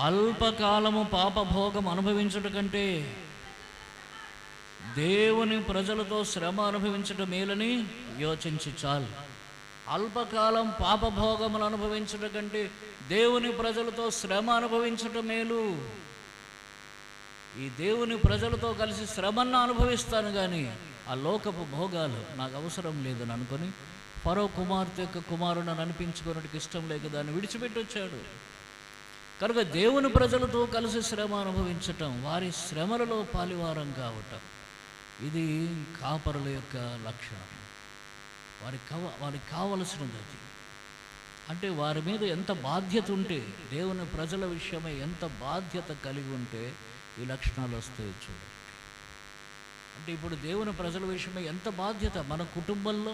అల్పకాలము పాపభోగం అనుభవించుట కంటే దేవుని ప్రజలతో శ్రమ అనుభవించటం మేలని యోచించి చాలు. అల్పకాలం పాపభోగములు అనుభవించడం కంటే దేవుని ప్రజలతో శ్రమ అనుభవించటం మేలు. ఈ దేవుని ప్రజలతో కలిసి శ్రమను అనుభవిస్తాను కానీ ఆ లోకపు భోగాలు నాకు అవసరం లేదని అనుకొని ఫరో కుమార్తె యొక్క కుమారుని అనిపించుకోవడానికి ఇష్టం లేక దాన్ని విడిచిపెట్టి వచ్చాడు. కనుక దేవుని ప్రజలతో కలిసి శ్రమ అనుభవించటం, వారి శ్రమలలో పాలివారం ఇది కాపరుల యొక్క లక్షణం. వారికి కావలసినది అది. అంటే వారి మీద ఎంత బాధ్యత ఉంటే, దేవుని ప్రజల విషయమై ఎంత బాధ్యత కలిగి ఉంటే ఈ లక్షణాలు వస్తాయి చూడండి. అంటే ఇప్పుడు దేవుని ప్రజల విషయమై ఎంత బాధ్యత, మన కుటుంబంలో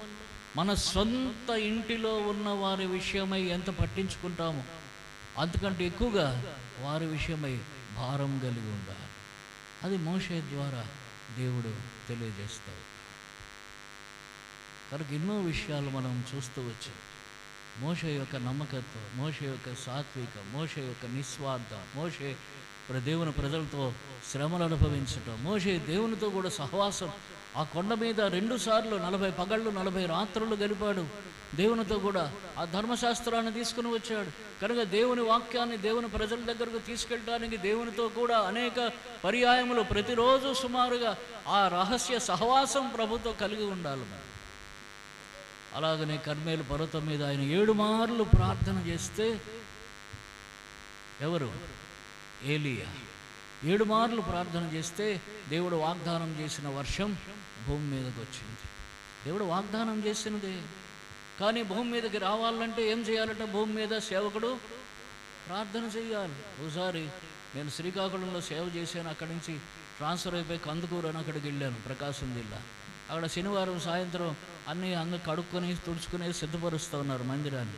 మన సొంత ఇంటిలో ఉన్న వారి విషయమై ఎంత పట్టించుకుంటామో అంతకంటే ఎక్కువగా వారి విషయమై భారం కలిగి ఉండాలి. అది మోషే ద్వారా దేవుడు తెలియజేస్తాడు. కనుక ఎన్నో విషయాలు మనం చూస్తూ వచ్చాం. మోషే యొక్క నమ్మకత్వం, మోషే యొక్క సాత్విక, మోషే యొక్క నిస్వార్థ, మోషే దేవుని ప్రజలతో శ్రమలు అనుభవించటం, మోషే దేవునితో కూడా సహవాసం. ఆ కొండ మీద 2 సార్లు 40 పగళ్ళు 40 రాత్రులు గడిపాడు దేవునితో కూడా. ఆ ధర్మశాస్త్రాన్ని తీసుకుని వచ్చాడు. కనుక దేవుని వాక్యాన్ని దేవుని ప్రజల దగ్గరకు తీసుకెళ్ళడానికి దేవునితో కూడా అనేక పర్యాయములు ప్రతిరోజు సుమారుగా ఆ రహస్య సహవాసం ప్రభుతో కలిగి ఉండాలి. అలాగనే కర్మేలు పర్వతం మీద ఆయన 7 మార్లు ప్రార్థన చేస్తే, ఎవరు? ఏలియా 7 మార్లు ప్రార్థన చేస్తే దేవుడు వాగ్దానం చేసిన వర్షం భూమి మీదకి వచ్చింది. దేవుడు వాగ్దానం చేసినదే, కానీ భూమి మీదకి రావాలంటే ఏం చేయాలంటే భూమి మీద సేవకుడు ప్రార్థన చేయాలి. ఒకసారి నేను శ్రీకాకుళంలో సేవ చేశాను. అక్కడి నుంచి ట్రాన్స్ఫర్ అయిపోయి కందుకూరు అని అక్కడికి వెళ్ళాను, ప్రకాశం జిల్లా. అక్కడ శనివారం సాయంత్రం అన్నీ కడుక్కొని తుడుచుకుని సిద్ధపరుస్తూ ఉన్నారు మందిరాన్ని.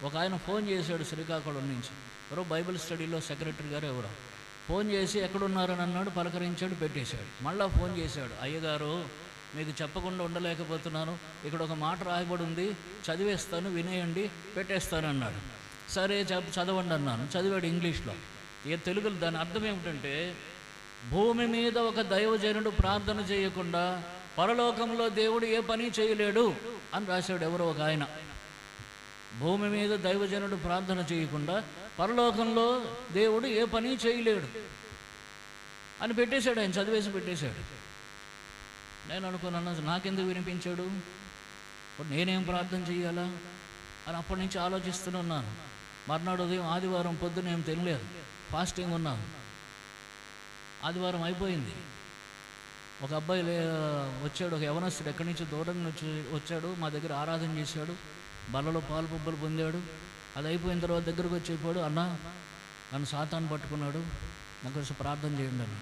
ఒక ఆయన ఫోన్ చేశాడు శ్రీకాకుళం నుంచి, ఎవరో బైబిల్ స్టడీలో సెక్రటరీ గారు ఎవరో ఫోన్ చేసి ఎక్కడున్నారని అన్నాడు, పలకరించాడు, పెట్టేశాడు. మళ్ళీ ఫోన్ చేశాడు, అయ్యగారు మీకు చెప్పకుండా ఉండలేకపోతున్నాను, ఇక్కడ ఒక మాట రాయబడి ఉంది, చదివేస్తాను, వినేయండి, పెట్టేస్తాను అన్నాడు. సరే చదవండి అన్నాను. చదివాడు ఇంగ్లీష్లో. తెలుగులో దాని అర్థం ఏమిటంటే, భూమి మీద ఒక దైవజనుడు ప్రార్థన చేయకుండా పరలోకంలో దేవుడు ఏ పని చేయలేడు అని రాశాడు ఎవరో ఒక ఆయన. భూమి మీద దైవజనుడు ప్రార్థన చేయకుండా పరలోకంలో దేవుడు ఏ పని చేయలేడు అని పెట్టేశాడు. ఆయన చదివేసి పెట్టేశాడు. నేను అనుకున్నాను, నాకెందుకు వినిపించాడు, నేనేం ప్రార్థన చేయాలా అని అప్పటి నుంచి ఆలోచిస్తున్నాను. మర్నాడు ఉదయం ఆదివారం పొద్దున ఏం తెలియలేదు, ఫాస్టింగ్ ఉన్నాను. ఆదివారం అయిపోయింది. ఒక అబ్బాయి వచ్చాడు, ఒక యవనస్తుడు ఎక్కడి నుంచి దూరం నుంచి వచ్చాడు, మా దగ్గర ఆరాధన చేశాడు, బలలో పాలు పుబ్బలు పొందాడు. అది అయిపోయిన తర్వాత దగ్గరకు వచ్చి చెప్పాడు, అన్న నన్ను సాతాను పట్టుకున్నాడు, నాకు కొంచెం ప్రార్థన చేయండి అన్న.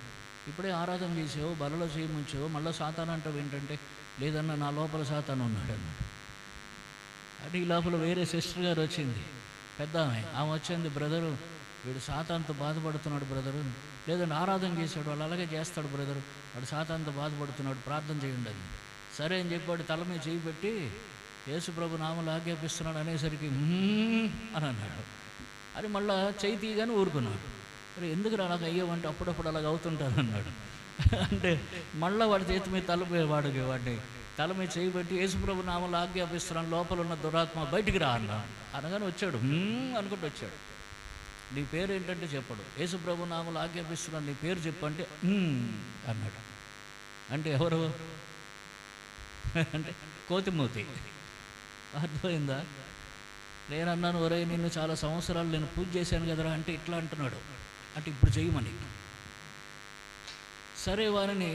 ఇప్పుడే ఆరాధన చేసావు, బలలో చేయముంచావు, మళ్ళీ సాతాను అంటావు ఏంటంటే, లేదన్న నా లోపల సాతాను ఉన్నాడు అన్నాడు. అంటే ఈ లోపల వేరే సిస్టర్ గారు వచ్చింది, పెద్ద ఆమె వచ్చింది, బ్రదరు వీడు సాతానుతో బాధపడుతున్నాడు బ్రదరు. లేదంటే ఆరాధన చేశాడు, వాళ్ళు అలాగే చేస్తాడు బ్రదరు, వాడు సాతానుతో బాధపడుతున్నాడు, ప్రార్థన చేయండి అది. సరే అని చెప్పాడు, తల మీద చేయి పెట్టి యేసు ప్రభు నామములో ఆజ్ఞాపిస్తున్నాడు అనేసరికి అని అన్నాడు. అది మళ్ళీ చేయి తీయగానే ఊరుకున్నాడు. మరి ఎందుకు అలాగ అయ్యావంటే అప్పుడప్పుడు అలాగ అవుతుంటాను అన్నాడు. అంటే మళ్ళీ వాడి చేతి మీద వాడిని తల మీద చేయి పెట్టి యేసు ప్రభు నామములో ఆజ్ఞాపిస్తున్నాను, లోపల ఉన్న దురాత్మ బయటికి రా అన్నాడు. అనగానే వచ్చాడు, అనుకుంటూ వచ్చాడు. నీ పేరు ఏంటంటే చెప్పడు, యేసు ప్రభు నామములో ఆజ్ఞాపిస్తున్నాను, నీ పేరు చెప్పు అంటే అన్నాడు. అంటే ఎవరు అంటే కోతిమూతి. అర్థమైందా? నేను అన్నాను, ఒరే నిన్ను చాలా సంవత్సరాలు నేను పూజ చేశాను కదరా అంటే ఇట్లా అంటున్నాడు, అంటే ఇప్పుడు చేయమని. సరే వారిని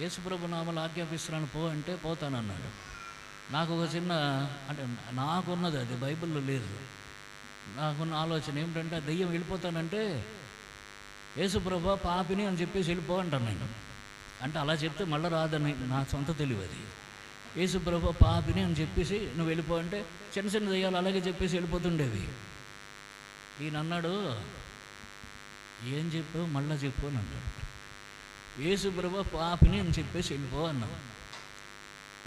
యేసుప్రభు నామములో ఆజ్ఞాపిస్తున్నాను పో అంటే పోతానన్నాడు. నాకు ఒక చిన్న, అంటే నాకున్నది అది బైబిల్లో లేదు, నాకున్న ఆలోచన ఏమిటంటే దెయ్యం వెళ్ళిపోతానంటే యేసుప్రభు పాపిని అని చెప్పేసి వెళ్ళిపో అంటాను నేను. అంటే అలా చెప్తే మళ్ళీ రాదని నా సొంత తెలివి అది. యేసుప్రభు పాపిని అని చెప్పేసి నువ్వు వెళ్ళిపో అంటే చిన్న చిన్న దెయ్యాలు అలాగే చెప్పేసి వెళ్ళిపోతుండేవి. ఈయన అన్నాడు, ఏం చెప్పావు మళ్ళీ చెప్పు అని అన్నాడు. యేసుప్రభు పాపిని అని చెప్పేసి వెళ్ళిపో అన్నాడు.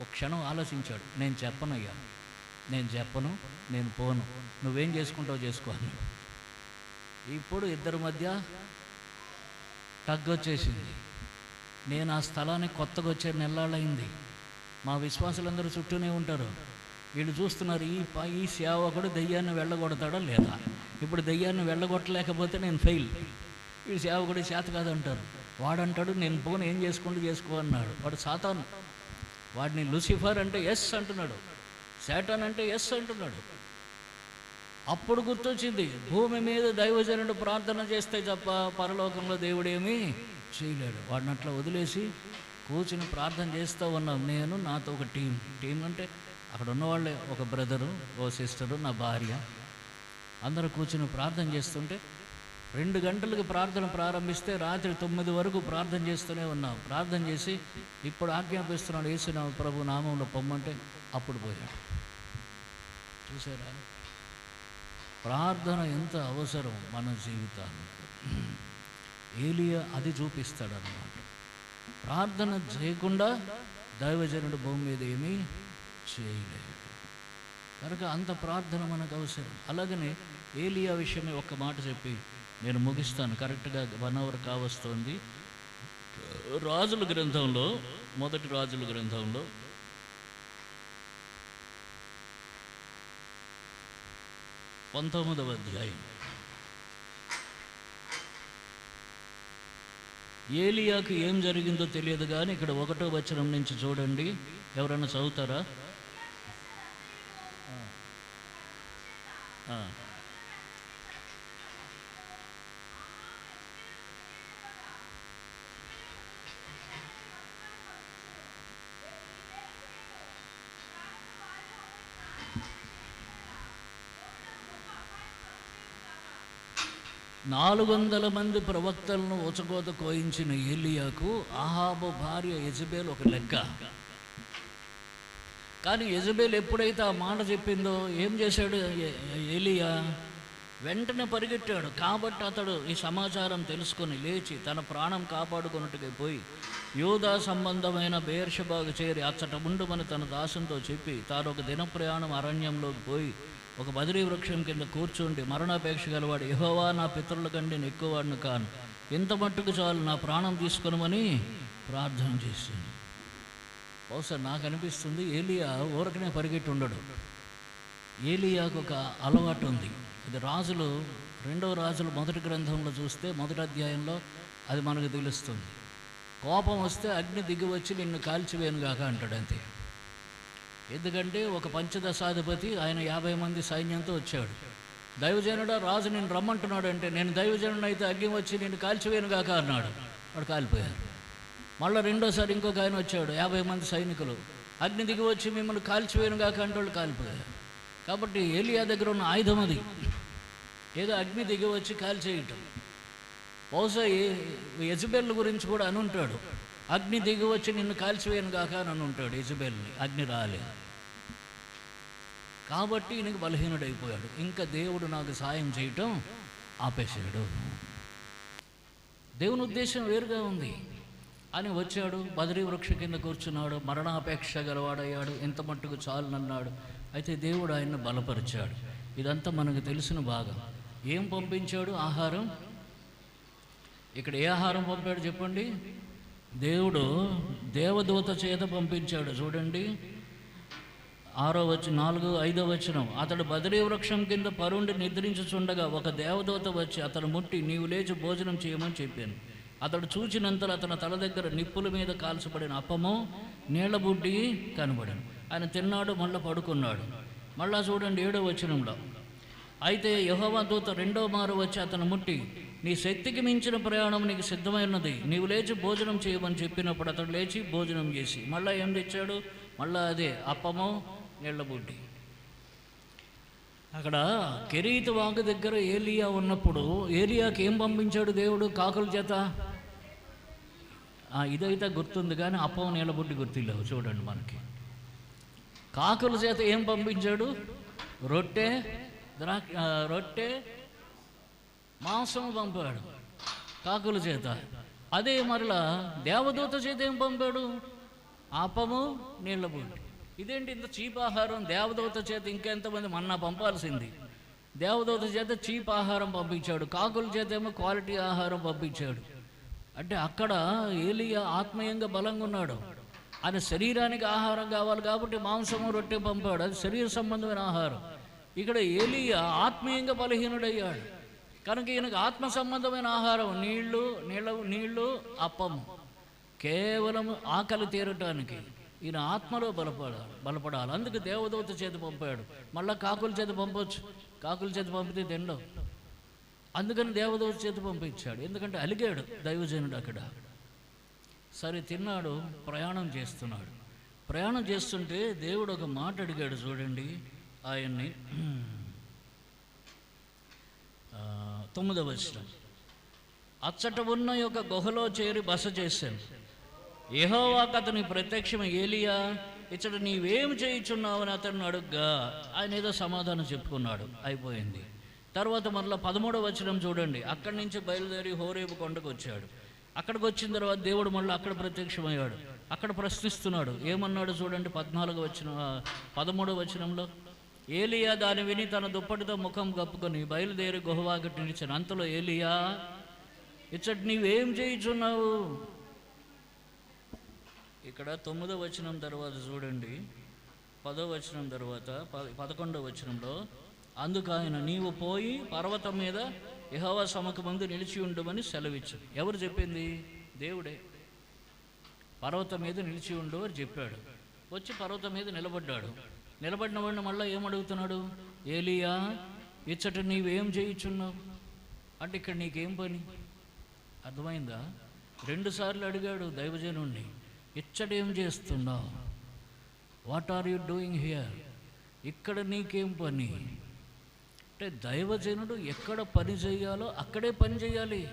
ఒక క్షణం ఆలోచించాడు, నేను చెప్పనయ్యా, నేను చెప్పను, నేను పోను, నువ్వేం చేసుకుంటావు చేసుకో అన్నాడు. ఇప్పుడు ఇద్దరి మధ్య తగ్గొచ్చేసింది. నేను ఆ స్థలానికి కొత్తగా వచ్చే నెల్లాళ్ళయింది. మా విశ్వాసులందరూ చుట్టూనే ఉంటారు, వీళ్ళు చూస్తున్నారు ఈ సేవకుడు దెయ్యాన్ని వెళ్ళగొడతాడా లేదా. ఇప్పుడు దెయ్యాన్ని వెళ్ళగొట్టలేకపోతే నేను ఫెయిల్, ఈ సేవకుడు చేత కాదంటారు. వాడంటాడు నేను పోను, ఏం చేసుకుంటూ చేసుకో అన్నాడు. వాడు సాతాను, వాడిని లూసిఫర్ అంటే ఎస్ అంటున్నాడు, శాటాన్ అంటే ఎస్ అంటున్నాడు. అప్పుడు గుర్తొచ్చింది, భూమి మీద దైవజనుడు ప్రార్థన చేస్తే తప్ప పరలోకంలో దేవుడేమీ చేయలేడు. వాడిని అట్లా వదిలేసి కూర్చుని ప్రార్థన చేస్తూ ఉన్నాం. నేను నాతో ఒక టీం అంటే అక్కడ ఉన్నవాళ్ళే, ఒక బ్రదరు, ఓ సిస్టరు, నా భార్య, అందరూ కూర్చుని ప్రార్థన చేస్తుంటే 2 గంటలకు ప్రార్థన ప్రారంభిస్తే రాత్రి 9 వరకు ప్రార్థన చేస్తూనే ఉన్నాం. ప్రార్థన చేసి ఇప్పుడు ఆజ్ఞాపిస్తున్నాడు యేసు ప్రభు నామంలో పొమ్మంటే అప్పుడు పోయాడు. చూసారా, ప్రార్థన ఎంత అవసరం మన జీవితానికి. ఏలియా అది చూపిస్తాడన్నమాట. ప్రార్థన చేయకుండా దైవజనుడు భూమి మీద ఏమీ చేయలేడు. కనుక అంత ప్రార్థన మనకు అవసరం. అలాగనే ఏలియా విషయమే ఒక్క మాట చెప్పి నేను ముగిస్తాను. కరెక్ట్గా 1 hour కావస్తోంది. రాజుల గ్రంథంలో, మొదటి రాజుల గ్రంథంలో 19వ అధ్యాయం. ఏలియాకు ఏం జరిగిందో తెలియదు కానీ ఇక్కడ 1వ వచనం నుంచి చూడండి. ఎవరైనా చదువుతారా? నాలుగు 400 మంది ప్రవక్తలను ఉచకోత కోయించిన ఏలియాకు అహాబు భార్య యెజబెల్ ఒక లెక్క. కానీ యెజబెల్ ఎప్పుడైతే ఆ మాట చెప్పిందో ఏం చేశాడు ఏలియా? వెంటనే పరిగెట్టాడు. కాబట్టి అతడు ఈ సమాచారం తెలుసుకొని లేచి తన ప్రాణం కాపాడుకున్నట్టుగా పోయి యూదా సంబంధమైన బెయేర్షెబాకు చేరి అచ్చట ఉండుమని తన దాసునితో చెప్పి తాను ఒక దిన ప్రయాణం అరణ్యంలోకి పోయి ఒక బదిరీ వృక్షం కింద కూర్చుండి మరణాపేక్ష గలవాడు, యెహోవా నా పితరుల కంటే నేను ఎక్కువవాడిని కాను, ఇంత మట్టుకు చాలు నా ప్రాణం తీసుకొనమని ప్రార్థన చేసింది. బహుశా నాకు అనిపిస్తుంది ఏలియా ఊరకనే పరిగెట్టి ఉండడు. ఏలియాకు ఒక అలవాటు ఉంది. ఇది రాజులు 2వ రాజులు మొదటి గ్రంథంలో చూస్తే 1వ అధ్యాయంలో అది మనకు తెలుస్తుంది. కోపం వస్తే అగ్ని దిగి వచ్చి నిన్ను కాల్చివేనుగాక అంటాడు అంతే. ఎందుకంటే ఒక పంచదశాధిపతి ఆయన 50 మంది సైన్యంతో వచ్చాడు. దైవజనుడా రాజు నేను రమ్మంటున్నాడు అంటే, నేను దైవజనుడు అయితే అగ్ని వచ్చి నేను కాల్చివేనుగాక అన్నాడు. వాడు కాలిపోయారు. మళ్ళీ రెండోసారి ఇంకొక ఆయన వచ్చాడు, 50 మంది సైనికులు, అగ్ని దిగి వచ్చి మిమ్మల్ని కాల్చివేనుగాక అంటే వాళ్ళు కాలిపోయారు. కాబట్టి ఏలియా దగ్గర ఉన్న ఆయుధం అది, ఏదో అగ్ని దిగి వచ్చి కాల్చేయటం. బహుశా యెజబెల్ గురించి కూడా అని ఉంటాడు, అగ్ని దిగి వచ్చి నిన్ను కాల్చివేనుగాక అని ఉంటాడు యెజబెల్ని. అగ్ని రాలే కాబట్టి ఈయనకి బలహీనుడైపోయాడు. ఇంకా దేవుడు నాకు సాయం చేయటం ఆపేశాడు. దేవుని ఉద్దేశం వేరుగా ఉంది అని వచ్చాడు. బదరీ వృక్ష కింద కూర్చున్నాడు. మరణాపేక్ష గలవాడయ్యాడు. ఎంత మట్టుకు చాలునన్నాడు. అయితే దేవుడు ఆయన్ని బలపరిచాడు. ఇదంతా మనకు తెలిసిన భాగం. ఏం పంపించాడు? ఆహారం. ఇక్కడ ఏ ఆహారం పంపాడు చెప్పండి? దేవుడు దేవదూత చేత పంపించాడు. చూడండి 5వ వచనం. అతడు బదరీ వృక్షం కింద పరుండి నిద్రించుచుండగా ఒక దేవదూత వచ్చి అతను ముట్టి నీవు లేచి భోజనం చేయమని చెప్పాను. అతడు చూచినంతలో అతని తల దగ్గర నిప్పుల మీద కాల్చబడిన అప్పము నీళ్లబుడ్డి కనబడాను. ఆయన తిన్నాడు, మళ్ళీ పడుకున్నాడు. మళ్ళా చూడండి 7వ వచనంలో, అయితే యెహోవా దూత 2వ మారు వచ్చి అతను ముట్టి నీ శక్తికి మించిన ప్రయాణం నీకు సిద్ధమైనది, నీవు లేచి భోజనం చేయమని చెప్పినప్పుడు అతడు లేచి భోజనం చేసి మళ్ళీ ఏం తెచ్చాడు? మళ్ళీ అదే అప్పము నీళ్లబుడ్డి. అక్కడ కెరీతు వాగు దగ్గర ఏలియా ఉన్నప్పుడు ఏలియాకి ఏం పంపించాడు దేవుడు? కాకుల చేత. ఇదైతే గుర్తుంది కానీ అప్పం నీళ్లబుడ్డి గుర్తులేవు. చూడండి మనకి కాకుల చేత ఏం పంపించాడు? రొట్టె మాంసం పంపాడు కాకుల చేత. అదే మరలా దేవదూత చేత ఏం పంపాడు? అప్పము నీళ్లబుడ్డి. ఇదేంటి ఇంత చీప్ ఆహారం? దేవదూత చేత ఇంకెంతమంది మన్నా పంపాల్సింది. దేవదూత చేత చీప్ ఆహారం పంపించాడు, కాకుల చేత ఏమో క్వాలిటీ ఆహారం పంపించాడు. అంటే అక్కడ ఏలియా ఆత్మీయంగా బలంగా ఉన్నాడు. ఆయన శరీరానికి ఆహారం కావాలి కాబట్టి మాంసము రొట్టె పంపాడు, అది శరీర సంబంధమైన ఆహారం. ఇక్కడ ఏలియా ఆత్మీయంగా బలహీనుడయ్యాడు కనుక ఈయనకు ఆత్మ సంబంధమైన ఆహారం నీళ్లు అప్పము, కేవలం ఆకలి తీరటానికి. ఈయన ఆత్మలో బలపడాలి. అందుకు దేవదూత చేత పంపాడు. మళ్ళీ కాకుల చేత పంపవచ్చు, కాకుల చేత పంపితే తిండవు. అందుకని దేవదూత చేత పంపించాడు. ఎందుకంటే అలిగాడు దైవజనుడు అక్కడ. సరే తిన్నాడు, ప్రయాణం చేస్తున్నాడు. ప్రయాణం చేస్తుంటే దేవుడు ఒక మాట అడిగాడు. చూడండి ఆయన్ని 9వ వచనం. అచ్చట ఉన్న యొక్క గుహలో చేరి బస చేశాను. యెహోవాకు అతని ప్రత్యక్షం, ఏలియా ఇచ్చట నీవేం చేయుచున్నావని అతన్ని అడుగ్గా ఆయన ఏదో సమాధానం చెప్పుకున్నాడు. అయిపోయింది. తర్వాత మరలా 13వ వచనం చూడండి. అక్కడి నుంచి బయలుదేరి హోరేబు కొండకు వచ్చాడు. అక్కడికి వచ్చిన తర్వాత దేవుడు మళ్ళీ అక్కడ ప్రత్యక్షమయ్యాడు. అక్కడ ప్రశ్నిస్తున్నాడు. ఏమన్నాడు చూడండి 13వ వచనంలో. ఏలియా దాన్ని విని తన దుప్పటితో ముఖం కప్పుకొని బయలుదేరి గుహవాకిట నిలిచాను. అంతలో ఏలియా, ఇచ్చటి నీవేం చేయుచున్నావు? ఇక్కడ 9వ వచనం తర్వాత చూడండి, 10వ వచనం తర్వాత 11వ వచనంలో, అందుకు ఆయన, నీవు పోయి పర్వతం మీద యెహోవా సముఖమందు నిలిచి ఉండమని సెలవిచ్చు. ఎవరు చెప్పింది? దేవుడే. పర్వతం మీద నిలిచి ఉండు అని చెప్పాడు. వచ్చి పర్వతం మీద నిలబడ్డాడు. నిలబడిన వాడిని మళ్ళీ ఏమడుగుతున్నాడు? ఏలియా, ఇచ్చట నీవేం చేయుచున్నావు అంటే ఇక్కడ నీకేం పని? అర్థమైందా? 2 సార్లు అడిగాడు దైవజనుణ్ణి, ఇచ్చటేం చేస్తున్నావు? What are you doing here? ఇక్కడ నీకేం పని? అంటే దైవజనుడు ఎక్కడ పని చేయాలో అక్కడే పని చేయాలి.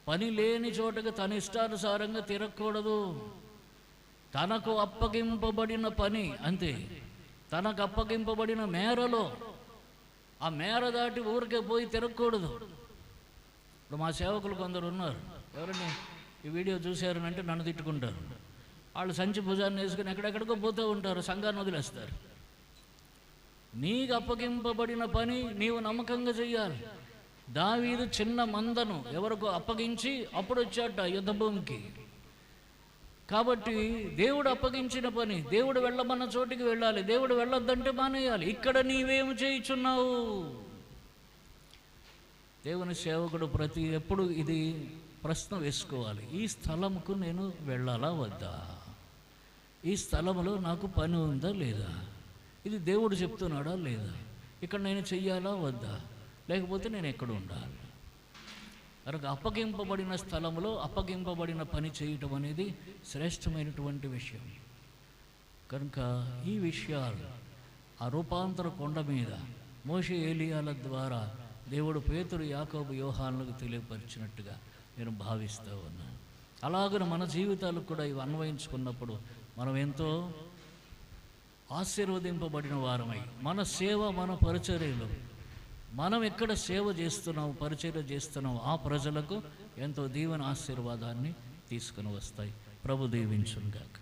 పని లేని చోటకి తన ఇష్టానుసారంగా తిరగకూడదు. తనకు అప్పగింపబడిన పని అంతే. తనకు అప్పగింపబడిన మేరలో, ఆ మేర దాటి ఊరికే పోయి తిరగకూడదు. ఇప్పుడు మా సేవకులు కొందరు ఉన్నారు, ఎవరిని ఈ వీడియో చూశారనంటే నన్ను తిట్టుకుంటారు. వాళ్ళు సంచి భుజాన్ని వేసుకుని ఎక్కడెక్కడికో పోతూ ఉంటారు, సంఘాన్ని వదిలేస్తారు. నీకు అప్పగింపబడిన పని నీవు నమ్మకంగా చెయ్యాలి. దావీదు చిన్న మందను ఎవరికో అప్పగించి అప్పుడు వచ్చాట యుద్ధభూమికి. కాబట్టి దేవుడు అప్పగించిన పని, దేవుడు వెళ్ళమన్న చోటికి వెళ్ళాలి. దేవుడు వెళ్ళొద్దంటే మానేయాలి. ఇక్కడ నీవేమి చేయుచున్నావు? దేవుని సేవకుడు ఎప్పుడు ఇది ప్రశ్న వేసుకోవాలి. ఈ స్థలంకు నేను వెళ్ళాలా వద్దా? ఈ స్థలంలో నాకు పని ఉందా లేదా? ఇది దేవుడు చెప్తున్నాడా లేదా? ఇక్కడ నేను చెయ్యాలా వద్దా? లేకపోతే నేను ఎక్కడ ఉండాలి? కనుక అప్పగింపబడిన స్థలంలో అప్పగింపబడిన పని చేయటం అనేది శ్రేష్టమైనటువంటి విషయం. కనుక ఈ విషయాలు ఆ రూపాంతర కొండ మీద మోషే ఏలియాల ద్వారా దేవుడు పేతురు, యాకోబు, యోహానులకు తెలియపరిచినట్టుగా నేను భావిస్తూ ఉన్నాను. అలాగన మన జీవితాలకు కూడా ఇవి అన్వయించుకున్నప్పుడు మనం ఎంతో ఆశీర్వదింపబడిన వారమై మన సేవ, మన పరిచర్యలు, మనం ఎక్కడ సేవ చేస్తున్నాం, పరిచర్య చేస్తున్నాం, ఆ ప్రజలకు ఎంతో దీవెన ఆశీర్వాదాన్ని తీసుకుని వస్తాయి. ప్రభు దీవించును గాక.